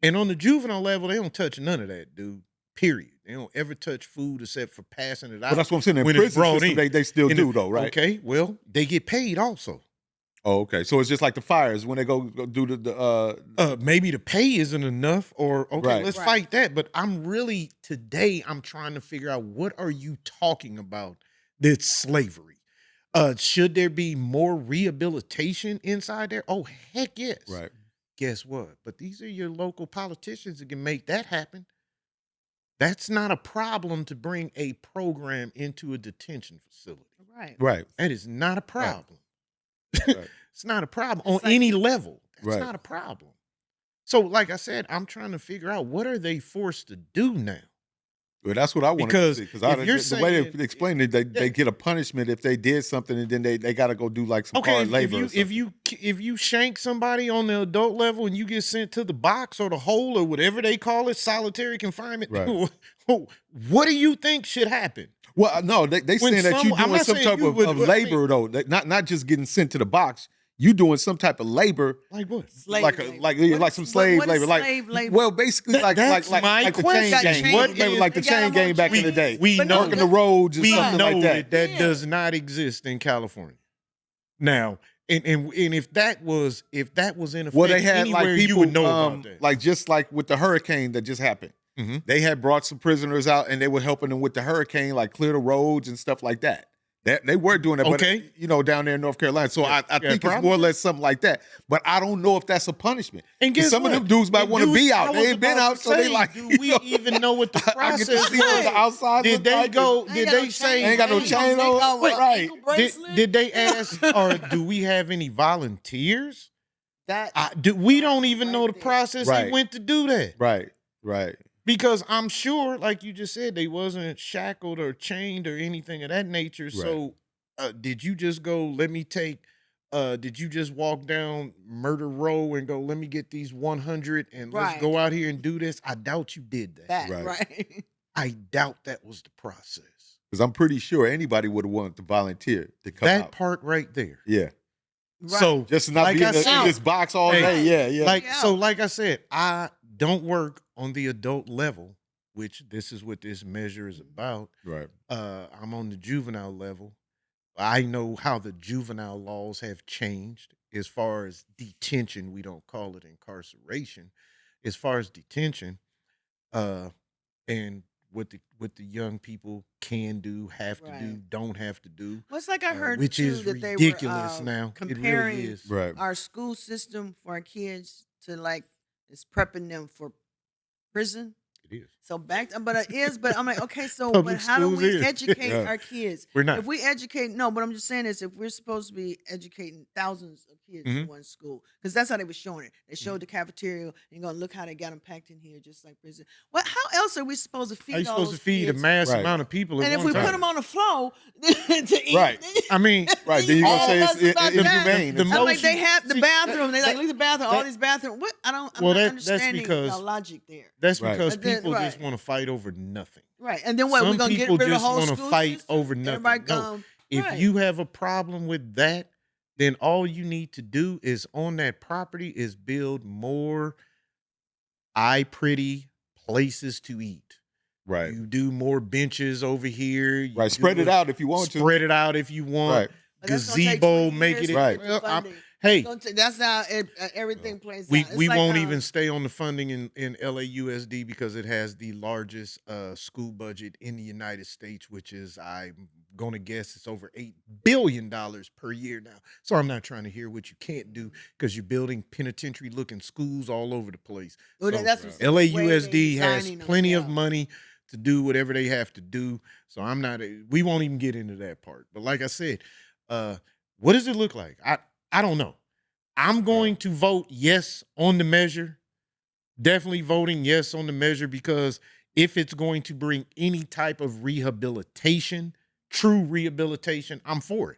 and on the juvenile level, they don't touch none of that, dude. Period. They don't ever touch food except for passing it out. But that's what I'm saying. In when it's prison brought system, in. they still In do the- though, right? Okay, well, they get paid also. Oh, okay. So it's just like the fires when they go do the Maybe the pay isn't enough, or okay, Right. let's Right. fight that. But I'm trying to figure out, what are you talking about that's slavery? Should there be more rehabilitation inside there? Oh, heck yes. right. Guess what? But these are your local politicians that can make that happen. That's not a problem to bring a program into a detention facility. Right. Right. That is not a problem. Right. It's not a problem It's on like- any level. That's Right. not a problem. So, like I said, I'm trying to figure out, what are they forced to do now? Well, that's what I want Because to see. if Because you're the way saying- they explain it, they get a punishment if they did something, and then they got to go do like some Okay, hard labor. if you shank somebody on the adult level and you get sent to the box or the hole or whatever they call it, solitary confinement, Right. what do you think should happen? well, no, they When saying that you I'm doing not some saying type you of, would, of but I labor though, not just getting sent to the box. You doing some type of labor, Like what? Slave like labor. like some slave what is labor, like slave labor? well, basically That- like that's my the chain question. gang, What maybe is- like the They got chain them gang on back in chain. the day. We But know no, Working the roads or we something know like that. that does not exist in California. Now, and if that was in effect Well, they had anywhere, like people, you would know about that. like just like with the hurricane that just happened. Mhm. They had brought some prisoners out, and they were helping them with the hurricane, like clear the roads and stuff like that. They were doing that, Okay. but down there in North Carolina. So Yeah, I think it's problem. more or less something like that. But I don't know if that's a punishment. And 'Cause guess some what? of them dudes might And want to be dudes, I out. was They ain't been about out, to so they say, like. do we even know what the I get to process see what the was? outside Did look they like. go? Ain't Did got no they say? Ain't got no chain on. Wait, Right. ankle bracelet? Did they ask, or do we have any volunteers? That We don't even know the Right there. process Right. they went to do that. Right. Because I'm sure, like you just said, they wasn't shackled or chained or anything of that nature. So, did you just go? Let me take. Did you just walk down Murder Row and go? Let me get these 100 and let's Right. go out here and do this. I doubt you did that. Right. Right. I doubt that was the process. Because I'm pretty sure anybody would have wanted to volunteer to come That out. part right there. Yeah. Right. So Just to not Like be I in said- this box all Hey, day. Yeah. like I said, I don't work on the adult level, which this is what this measure is about. Right. I'm on the juvenile level. I know how the juvenile laws have changed as far as detention. We don't call it incarceration. As far as detention, and what the young people can do, have to do, Right. don't have to do, Well, it's like I heard which too, is that they ridiculous were, now. It comparing really is. Right. our school system for our kids to like it's prepping them for prison. It is. So but I'm like, okay, so Public but how do schools we is. educate Yeah. our kids? We're not. If we educate, no, but I'm just saying is if we're supposed to be educating thousands of kids in Mhm. one school, because that's how they were showing it. They showed the cafeteria, and you're gonna look how they got them packed in here, just like prison. Well, how else are we supposed to feed? How you all supposed to those feed a kids? mass Right. amount of people at And if one we time? put them on the floor to eat, Right. I mean, Right. Then you're all gonna say that's it's about that. inhumane. The I'm most like, they have the see, bathroom. They like, look at the bathroom. All that- these bathrooms. What? I'm Well, not that's understanding because- the logic there. that's Right. because But then- people just right. want to fight over nothing. Right. And then what? Some We're gonna get people rid of the just whole wanna school fight system? over nothing. Everybody, No. If right. you have a problem with that, then all you need to do is on that property is build more pretty places to eat. Right. You do more benches over here. You Right. do Spread it out if you want to. Spread it out if you want. Right. But that's gonna take Gazebo, 20 make years it. to Right. get the Well, funding. hey, That's how everything plays we out. It's we like, won't even stay on the funding in LAUSD because it has the largest school budget in the United States, which is, I going to guess it's over $8 billion per year now. So I'm not trying to hear what you can't do because you're building penitentiary-looking schools all over the place. Well, So that's what's LAUSD has signing them, plenty of yeah. money to do whatever they have to do. So I'm not. We won't even get into that part. But like I said, what does it look like? I don't know. I'm going to vote yes on the measure. Definitely voting yes on the measure because if it's going to bring any type of rehabilitation, true rehabilitation, I'm for it.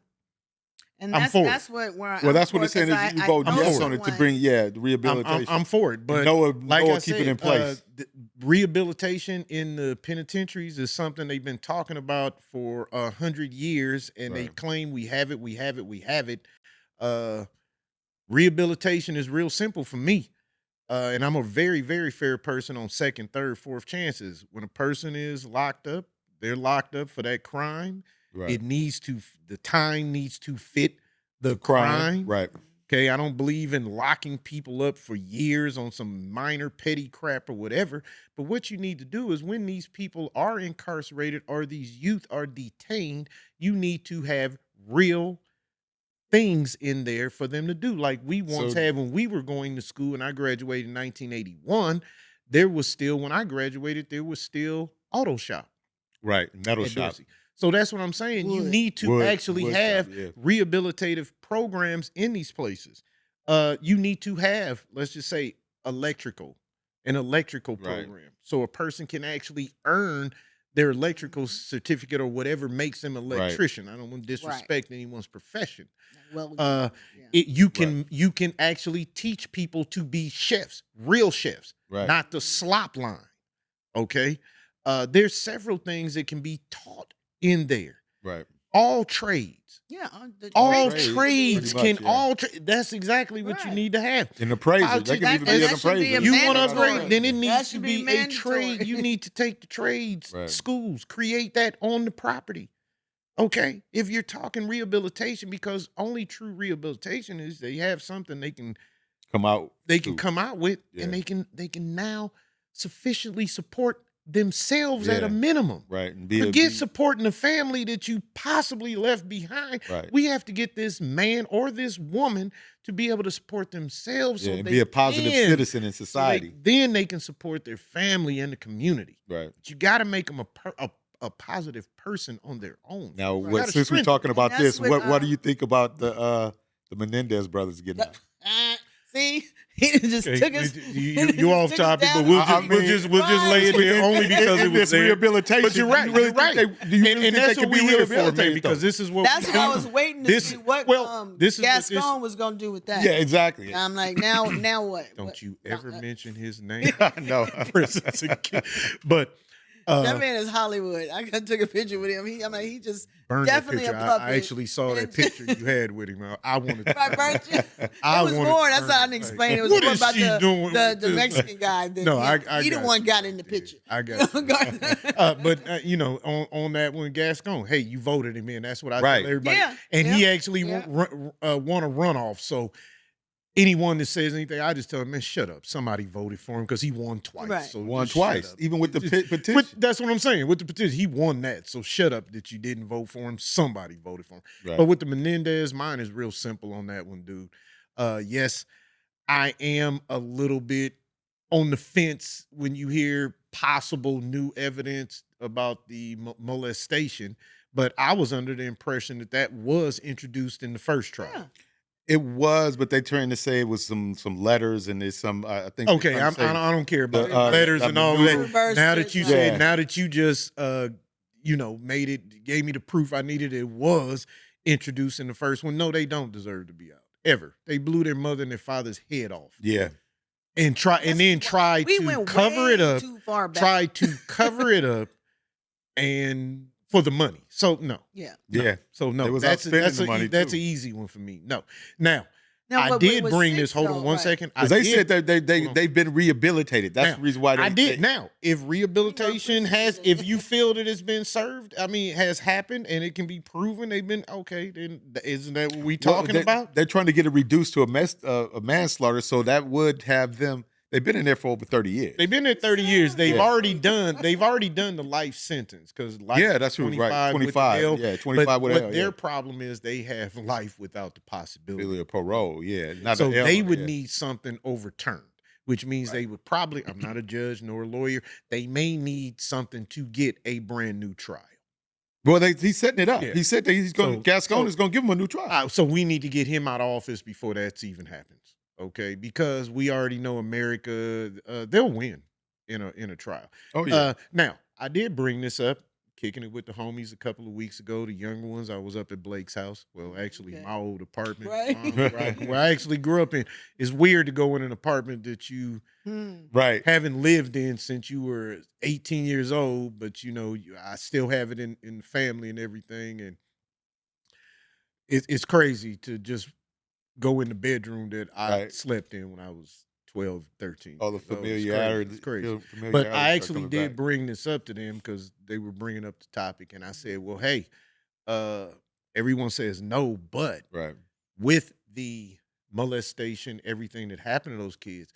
And I'm that's for that's what where Well, I'm that's what for, it's saying 'cause is you I vote know yes on it to someone- bring, the rehabilitation. I'm for it, but Noah like I keep said, it in place. Rehabilitation in the penitentiaries is something they've been talking about for 100 years, and they Right. claim we have it, we have it, we have it. Rehabilitation is real simple for me. And I'm a very, very fair person on second, third, fourth chances. When a person is locked up, they're locked up for that crime. Right. It needs to, the time needs to fit the crime. Right. Okay, I don't believe in locking people up for years on some minor petty crap or whatever. But what you need to do is when these people are incarcerated or these youth are detained, you need to have real things in there for them to do. Like we once So- had when we were going to school and I graduated in 1981, there was still, when I graduated, there was still auto shop Right. Metal at shop. Dorsey. So that's what I'm saying. You Wood. need to Wood actually shop, have yeah. rehabilitative programs in these places. You need to have, let's just say, an electrical Right. program. So a person can actually earn their electrical certificate or whatever makes them an electrician. I don't want to disrespect anyone's profession. Well, Uh, yeah. you can actually teach people to be chefs, real chefs, Right. not the slop line. Okay. There's several things that can be taught in there. Right. All trades. Yeah, All trades, trades pretty can much, yeah. that's exactly what you Right. need to have. An appraiser. I'll They take can even that- be an that should be appraiser. a You want to mandatory. upgrade, then it That needs to should be be a trade. mandatory. You need to take the trades Right. schools, create that on the property. Okay. If you're talking rehabilitation, because only true rehabilitation is they have something they can Come out. come out with, Yeah. and they can now sufficiently support themselves at Yeah. a minimum. Right. And be Forget supporting the family that you possibly left behind. Right. We have to get this man or this woman to be able to support themselves, Yeah, so and they be a positive can- citizen in so society. then they can support their family and the community. Right. But you got to make them a positive person on their own. Now, Right. what, Gotta since we're strengthen talking about that's this, what, what do you think about the Menendez brothers getting out? See, he just Okay, took us. you off topic, but we'll I just we'll just lay it Right. there only because it was this there. rehabilitation. But you're right. Do you really You're right. think they, do you really And think that's they what can be we're here for, man. rehabilitated, Because though? this is what That's we what I do. was waiting to This- see what this is what this- Gascon was going to do with that. Yeah, exactly. I'm like, now what? Don't What? you No, ever mention his name? No. But that man is Hollywood. I took a picture with him. He just burn definitely that a picture. puppet. I actually saw that And- picture you had with him. I wanted to. I burnt you. I It was wanted more. to That's burn how I it. didn't explain it. It was What more is about she doing the with this? Mexican guy. That No, I he the got one you. got in the picture. I got you. But you know, on that one, Gascon, hey, you voted him in. That's what I Right. tell everybody. Yeah, And yeah, he actually yeah. won a runoff. So anyone that says anything, I just tell them, man, shut up. Somebody voted for him because he won twice. Right. So Won just shut twice, up. even with the Just- petition. That's what I'm saying. With the petition, he won that. So shut up that you didn't vote for him. Somebody voted for him. Right. But with the Menendez, mine is real simple on that one, dude. Yes, I am a little bit on the fence when you hear possible new evidence about the molestation, but I was under the impression that was introduced in the first trial. Yeah. It was, but they trying to say it was some letters and there's some. I think. Okay, they're trying to say- I don't care about the, letters and all maneuver- that. Reverse Now it, that you right. said, Yeah. now that you just made it, gave me the proof I needed, it was introduced in the first one. No, they don't deserve to be out ever. They blew their mother and their father's head off, Yeah. and then tried We to went cover way it up. Too far back. Tried to cover it up, and for the money. So no, Yeah. Yeah. so They no, was out spending the money, that's too. an easy one for me. No, now. Now, I but did with bring six, this. Hold though, on one right. second. Because they said that Hold on. they've been rehabilitated. That's Now, the reason why I did. they- Now, if rehabilitation if you feel that it's been served, I mean, has happened and it can be proven they've been okay, then isn't that what we Well, talking about? They're trying to get it reduced to a manslaughter, so that would have them They've been in there for over 30 years. They've been there 30 years. They've Yeah. already done the life sentence because life Yeah, is that's true. 25 Right. with the 25. L. Yeah, 25 But with what L. their Yeah. problem is they have life without the possibility. Really a parole. Yeah. Not So an L they on it, would yeah. need something overturned, which means they would probably, I'm not a judge nor a lawyer, they may need something to get a brand new trial. Well, he's setting it up. Yeah. He said that he's going. Gascon is going to give him a new trial. So we need to get him out of office before that's even happens, okay? Because we already know America, they'll win in a trial. Oh yeah. Now, I did bring this up, kicking it with the homies a couple of weeks ago, the younger ones. I was up at Blake's house. Well, actually, Okay. my old apartment, Right. where I actually grew up in. It's weird to go in an apartment that you Right. haven't lived in since you were 18 years old, but I still have it in the family and everything, and it's crazy to just go in the bedroom that I Right. slept in when I was 12, 13. All the years old. familiarity. It's crazy. familiarity But I start actually coming did back. bring this up to them because they were bringing up the topic, and I said, well, hey, everyone says no, but Right. with the molestation, everything that happened to those kids,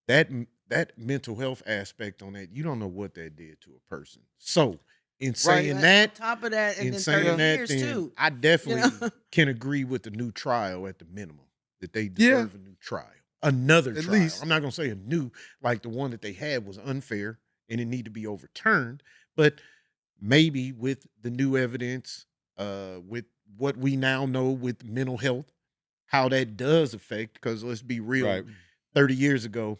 that mental health aspect on that, you don't know what that did to a person. So in saying On that, top of that, and in then saying 30 that, years then too. I definitely know? can agree with the new trial at the minimum, that they Yeah. deserve a new trial. Another At trial. least. I'm not going to say a new, like the one that they had was unfair and it need to be overturned, but maybe with the new evidence, with what we now know with mental health, how that does affect, because let's be real, Right. 30 years ago,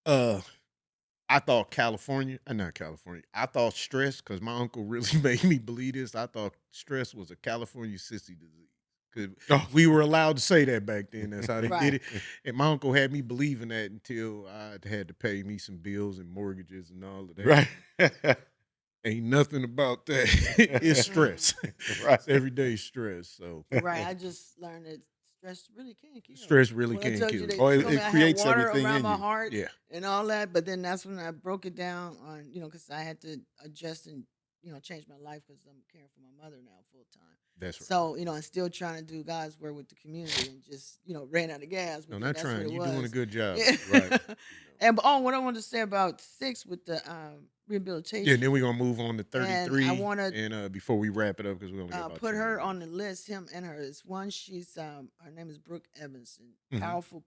I thought I thought stress, because my uncle really made me believe this. I thought stress was a California sissy disease. Because Oh. we were allowed to say that back then. That's how they Right. did it. And my uncle had me believing that until I had to pay me some bills and mortgages and all of that. Right. Ain't nothing about that. It's stress. Right. It's everyday stress. So Right. I just learned that stress really can kill. stress really When I can told kill. you they Oh, it told me I had creates water everything around in my you. heart Yeah. and all that. But then that's when I broke it down on, because I had to adjust and, change my life because I'm caring for my mother now full time. That's right. So, I'm still trying to do God's work with the community and just, ran out of gas. No, but not that's what trying. it You're doing a was. good job. Yeah. Right. And what I wanted to say about 6 with the rehabilitation. Yeah, then we're gonna move on to And 33. I wanna, and before we wrap it up, because we only got about put 2 her minutes. on the list, him and her. It's one, she's her name is Brooke Evanson. Mhm. Powerful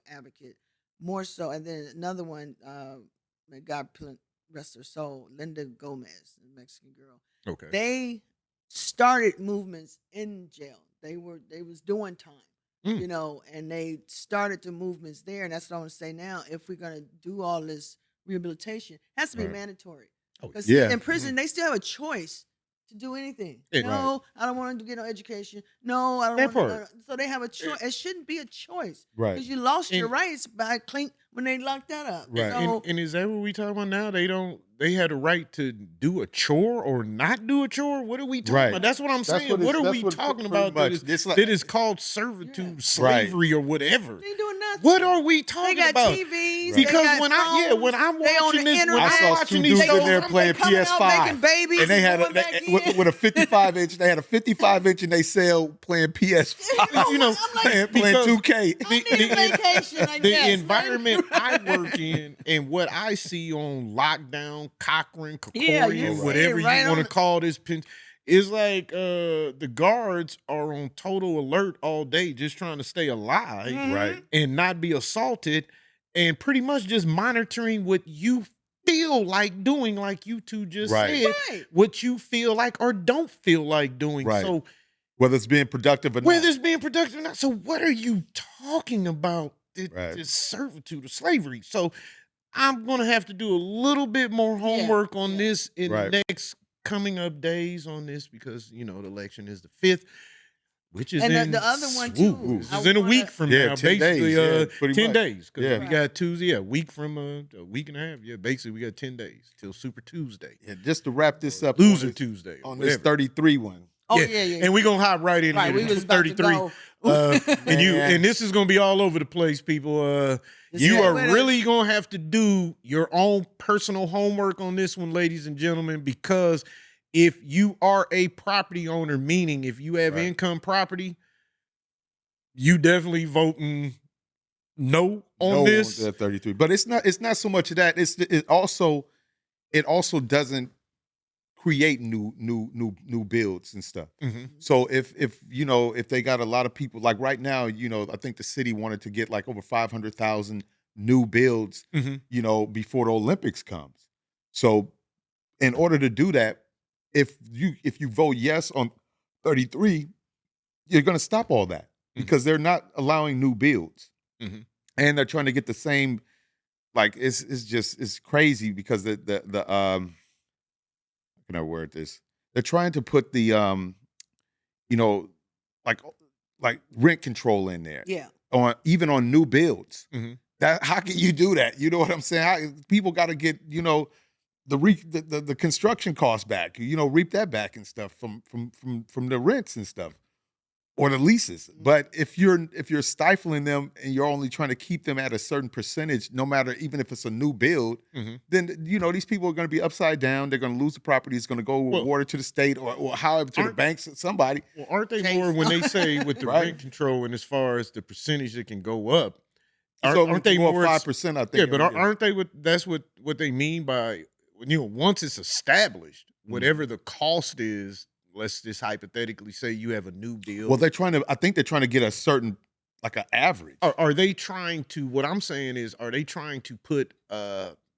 advocate. More so. And then another one, may God rest her soul, Linda Gomez, the Mexican girl. Okay. They started movements in jail. They was doing time. And they started the movements there. And that's what I want to say now. If we're gonna do all this rehabilitation, it has to be Right. mandatory. Oh, Because yeah. in prison, they still have a choice to do anything. Yeah. No, I don't want to get no education. No, I don't That want part. to. So they have a choice. It shouldn't be a choice. Right. Because you lost your And- rights by when they locked that up. Right. So, And is that what we talking about now? They had a right to do a chore or not do a chore? What are we talking Right. about? That's what I'm saying. what What it's- are that's we what talking pretty about much- that it's like- is called servitude, Yeah. slavery, or whatever? they ain't doing nothing. What are we They talking got about? TVs. Because they got when phones, I'm they on watching the this, when internet. I saw I'm two watching dudes these in shows, there I'm playing like, coming out PS5, making babies and they had going back in. with a 55 inch. They had a 55 inch, and they sell playing PS5. you know, I'm like, playing because 2K. I need a vacation, I the guess. environment I work in and what I see on lockdown, Cochrane, Yeah, Kokorian, you see whatever it right you want on to call this pin, is like the guards are on total alert all day, just trying to stay alive, Mhm. Right. and not be assaulted, and pretty much just monitoring what you feel like doing, like you two just Right. said, Right. what you feel like or don't feel like doing. Right. So Whether it's being productive or not. whether it's being productive or not. So what are you talking about? Right. This servitude or slavery. So I'm gonna have to do a little bit more homework on yeah. this in Right. the next coming up days on this, because the election is the 5th, which is And in the other one, too, This I is in a wanna- week from Yeah, now. 10 days, Basically, yeah, pretty 10 much. days. Because Yeah. we got Tuesday, a week from a week and a half. Yeah, basically we got 10 days till Super Tuesday. Yeah, just to wrap this up Loser on this, Tuesday. on whatever. this 33 one. Oh, yeah. And we're gonna hop right in Right, we here. was about to 33. go. And this is gonna be all over the place, people. Just You stay are with really us. gonna have to do your own personal homework on this one, ladies and gentlemen, because if you are a property owner, meaning if you have Right. income property, you definitely voting no on No this? the 33. But it's not so much of that. It also doesn't create new builds and stuff. Mhm. So if they got a lot of people, like right now, I think the city wanted to get like over 500,000 new builds, Mhm. before the Olympics comes. So in order to do that, if you vote yes on 33, you're going to stop all that because they're not allowing new builds, Mhm. and they're trying to get the same. Like it's crazy because the how can I word this? They're trying to put the you know like rent control in there Yeah. on even on new builds. Mhm. That how can you do that? You know what I'm saying? People got to get the construction costs back. Reap that back and stuff from the rents and stuff or the leases. But if you're stifling them and you're only trying to keep them at a certain percentage, no matter even if it's a new build, Mhm. then these people are going to be upside down. They're going to lose the property. It's going to go with Well, water to the state or however to the aren't- banks. Somebody. Well, aren't they Chase. more when they say with the Right. rent control and as far as the percentage that can go up? So Aren't they more 5%? I think. Yeah, but every year. aren't they that's what they mean by once it's established, whatever the cost is, let's just hypothetically say you have a new build. Well, I think they're trying to get a certain like an average. Are they trying to? What I'm saying is, are they trying to put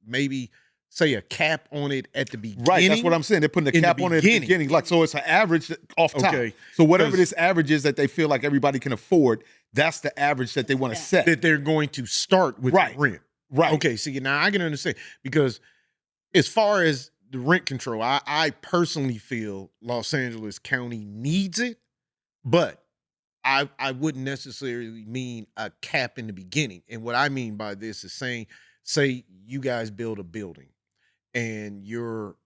maybe say a cap on it at the beginning? Right, that's what I'm saying. They're putting a In the cap on it at the beginning, like so it's an average off top. Okay. So whatever 'Cause- this average is that they feel like everybody can afford, that's the average that they want to set. that they're going to start with Right. the rent. Right. Okay, see, now I can understand because as far as the rent control, I personally feel Los Angeles County needs it, but I wouldn't necessarily mean a cap in the beginning. And what I mean by this is say you guys build a building and your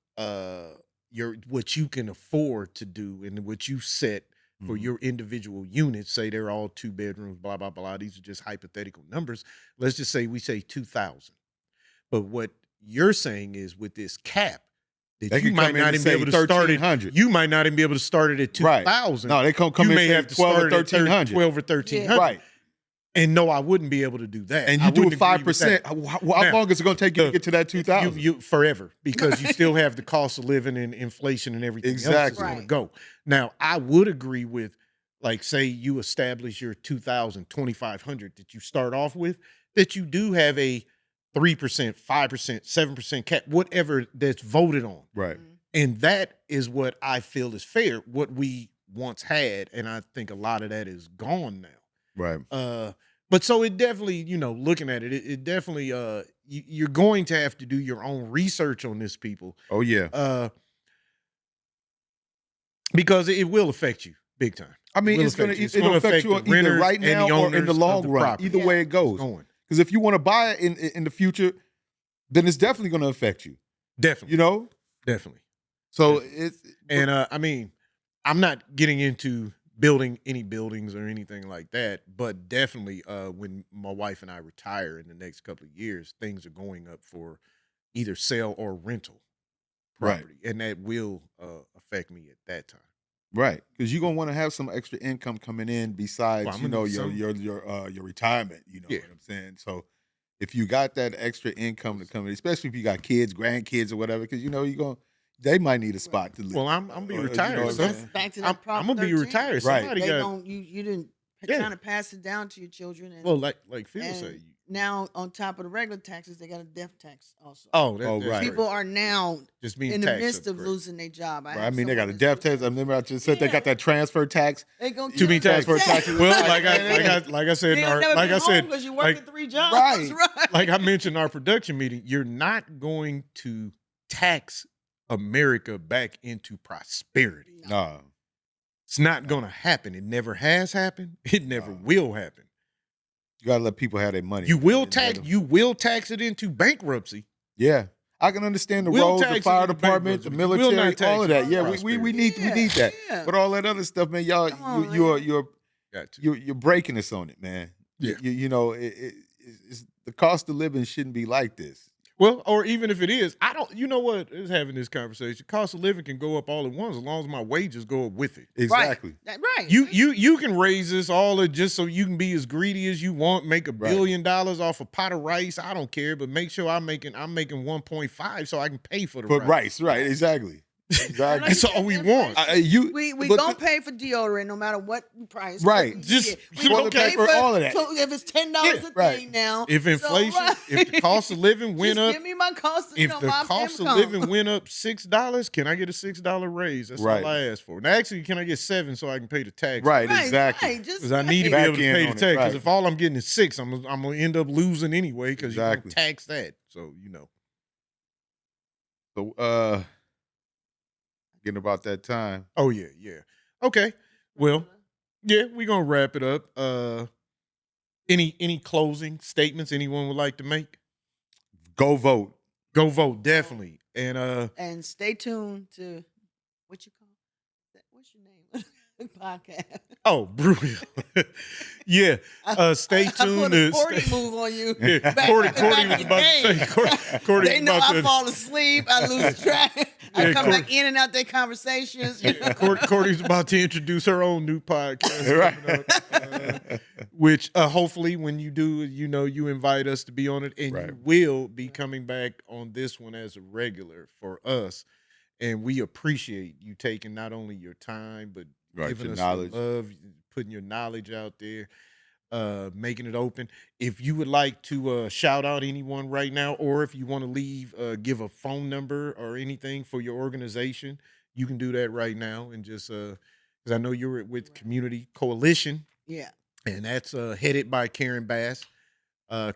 what you can afford to do and what you set for Mhm. your individual units, say they're all 2 bedrooms, blah, blah, blah. These are just hypothetical numbers. Let's just say we say 2,000. But what you're saying is with this cap, that They you can might come in not and even be say able to start it. 1,300. You might not even be able to start it at Right. 2,000. No, they come You in may and have say to 12 start or it at 1,300. 12 or 1,300. Right. And no, I wouldn't be able to do that. And I you do wouldn't agree with 5%. that. How Now, long is it going to take you to get to that 2,000? You forever because you still have the cost of living and inflation and everything else Exactly. is going to Right. go. Now, I would agree with, like, say you establish your 2,000, 2,500 that you start off with, that you do have a 3%, 5%, 7% cap, whatever that's voted on. Right. And that is what I feel is fair, what we once had. And I think a lot of that is gone now. Right. But so it definitely, looking at it, it definitely, you're going to have to do your own research on this, people, Oh yeah. because it will affect you big time. I mean, Will it's going affect you. It's to gonna affect you affect the either renters right and the now or in owners the of long the run. property. Either Yeah. way it goes. It's going. Because if you want to buy it in the future, then it's definitely going to affect you. Definitely. Definitely. So Definitely. it's And I mean, I'm not getting into building any buildings or anything like that, but definitely when my wife and I retire in the next couple of years, things are going up for either sale or rental Right. property. And that will affect me at that time. right, because you're gonna want to have some extra income coming in besides Well, I'm gonna need some. your retirement. You know Yeah. what I'm saying? So if you got that extra income to come in, especially if you got kids, grandkids, or whatever, because they might need a spot to live. Well, I'm gonna be You know retired. what I'm So That's saying? back to I'm that Prop gonna be 13. retired. Right. Somebody They got don't. You didn't Yeah. kind of pass it down to your children, and, well, like Phil and said. now on top of the regular taxes, they got a death tax also. Oh, Oh, that's right. People great. are now Just being in the taxed midst of upgrade. losing their job. Right, I mean, they got a someone death that's- tax. I remember I just said they Yeah. got that transfer tax. They gonna To be kill taxed. you. taxes. Well, Right. like I said, in You'll our, never like be I said, because you're working like, 3 jobs. Right. Right. like I mentioned in our production meeting, you're not going to tax America back into prosperity. No. It's not going to happen. It never has happened. It never No. will happen. You gotta let people have their money. You will And let tax. them- You will tax it into bankruptcy. Yeah, I can understand the Will roads, tax the it fire into department, the bankruptcy, but you will military, not tax all of it that. into Yeah, we prosperity. need that. Yeah. But all that other stuff, man, y'all, Come on, you're Got to. you're breaking us on it, man. Yeah. You know, it's the cost of living shouldn't be like this. Well, or even if it is, I don't. You know what? Is having this conversation. Cost of living can go up all at once as long as my wages go up with it. Exactly. Right. You can raise this all just so you can be as greedy as you want, make $1 billion off a pot of rice. I don't care, but make sure I'm making 1.5 so I can pay for the But rice. right, exactly. Exactly. That's all we want. We gonna pay for deodorant no matter what price. Right. Just we gonna okay pay for all of that. So if it's $10 a right. thing now, If inflation, if the cost of living went just up, give me my cost. if my the cost of income. living went up $6, can I get a $6 raise? That's Right. all I asked for. Now, actually, can I get 7 so I can pay the tax? Right, exactly. Right, Because I need to be Back able to in pay the on it, tax. Because right. if all I'm getting is 6, I'm gonna end up losing anyway. Because Exactly. you don't tax that. So So getting about that time. Oh yeah. Okay. Well, yeah, we're gonna wrap it up. Any closing statements anyone would like to make? Go vote. Go vote, definitely. And stay tuned to what you call that? What's your name? Podcast. Oh, Brewhill. Yeah. Stay tuned. I put a Cordy move on you. Yeah, Cordy was about to say. Cordy they was know about I to fall asleep. I lose track. I come back in and out their conversations. Cordy's about to introduce her own new podcast, Right. which hopefully when you do, you invite us to be on it, and Right. you will be coming back on this one as a regular for us. And we appreciate you taking not only your time, but giving your us knowledge. the love, putting your knowledge out there, making it open. If you would like to shout out anyone right now, or if you want to give a phone number or anything for your organization, you can do that right now. And just because I know you're with Community Coalition, Yeah. and that's headed by Karen Bass,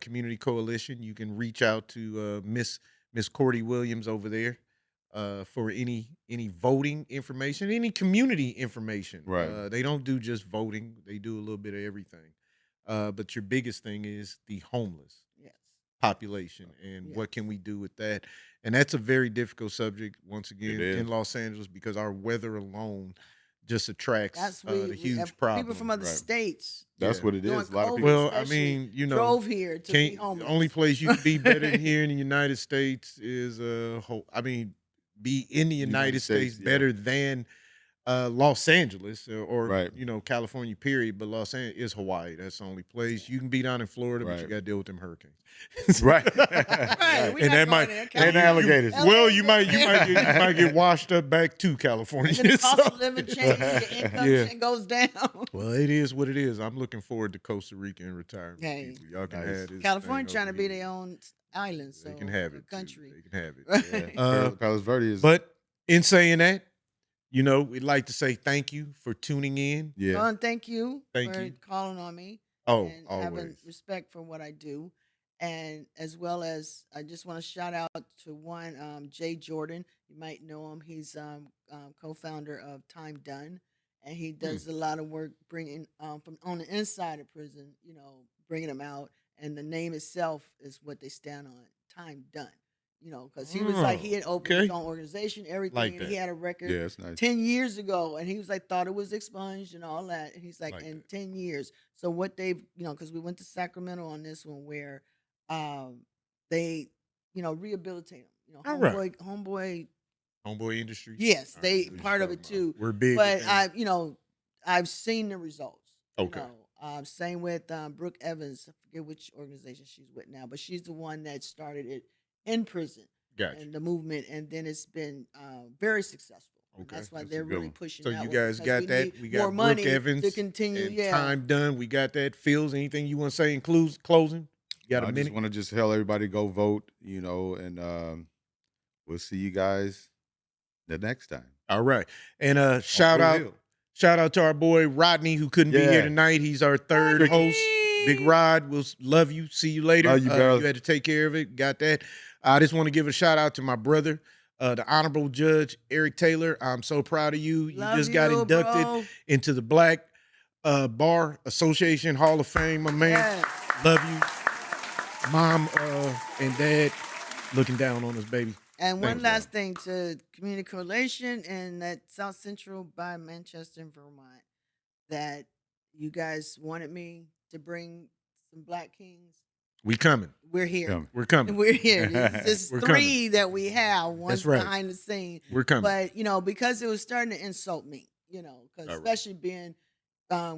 Community Coalition. You can reach out to Miss Cordy Williams over there. For any voting information, any community information. Right. They don't do just voting; they do a little bit of everything. But your biggest thing is the homeless Yes. population, and Yes. what can we do with that? And that's a very difficult subject once again It is. in Los Angeles, because our weather alone just attracts That's the huge problem. people from other Right. states. That's Yeah. what it Doing is. A lot of COVID. people. Well, I especially mean, drove here to be the homeless. only place you can be better than here in the United States is be in the United States yeah. better than Los Angeles or Right. California period, but Los Angeles is Hawaii. That's the only place. You can be down in Florida, but you Right. got to deal with them hurricanes. Right. Right. And that might And alligators. well, you might get washed up back to California. And the cost So- of living changes, the income Yeah. goes down. Well, it is what it is. I'm looking forward to Costa Rica in retirement. Hey. people. Y'all can Nice. have this. California thing trying to over be here. their own island, so They can have or it. too. country. They can have it. Right. Yeah. Palos Verdes is. But in saying that, we'd like to say thank you for tuning in. yeah. Ron, thank you Thank for you. calling on me Oh, and having always. respect for what I do. And as well as I just want to shout out to one, Jay Jordan. You might know him. He's co-founder of Time Done, and he does a lot of work bringing from on the inside of prison. Bringing them out. And the name itself is what they stand on. Time Done. Because he was like he had opened his okay. own organization, everything. Like and that. he had a record Yeah, it's nice. 10 years ago, and he was like thought it was expunged and all that, and he's like Like in that. 10 years. So what they've because we went to Sacramento on this one where they rehabilitate them. All right. Homeboy, Homeboy Industries. yes, All they right, we part of talking it about. too. We're big. But with that. I've seen the results. Okay. Same with Brooke Evans. I forget which organization she's with now, but she's the one that started it in prison Gotcha. and the movement, and then it's been very successful. And Okay, that's why that's a they're good really one. pushing. So that you one guys because got that. need We got more Brooke money Evans to continue. and Yeah, Time Done. We got that. Phil's, anything you want to say in closing? You got a I minute? just want to tell everybody go vote, and we'll see you guys the next time. All right. And On shout Blue out Hill. Shout out to our boy Rodney, who couldn't be Yeah. here tonight. He's our third Rodney! host. Big Rod, we'll love you. See you later. Love you, bro. You had to take care of it. Got that. I just want to give a shout out to my brother, the Honorable Judge Eric Taylor. I'm so proud of you. You Love just got you, inducted bro. into the Black Bar Association Hall of Fame, my man. Yes. Love you. Mom and dad looking down on us, baby. And one Thanks, last thing to Community Coalition and that South Central by Manchester, Vermont, that you guys wanted me to bring some Black Kings. We coming. We're here. Come. We're coming. We're here. This We're three that we have. One's That's right. behind the scene. We're coming. But, because it was starting to insult me, because All right. especially being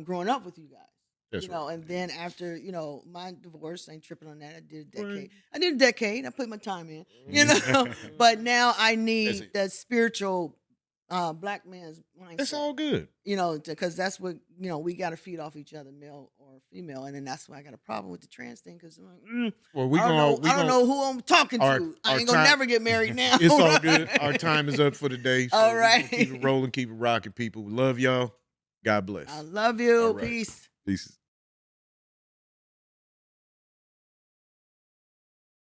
growing up with you guys. That's right. And then after, my divorce, I ain't tripping on that. I did a Right. decade. I put my time in, but now I need it. that spiritual black man's mindset. That's all good. Because that's what, we got to feed off each other, male or female. And then that's why I got a problem with the trans thing. Because I'm like, Well, we I don't know who I'm talking to. our I ain't going to time- never get married now. It's all good. Our time is up for the day. So All we're right. gonna keep it rolling, keep it rocking, people. We love y'all. God bless. I love you. All right. Peace. Peace.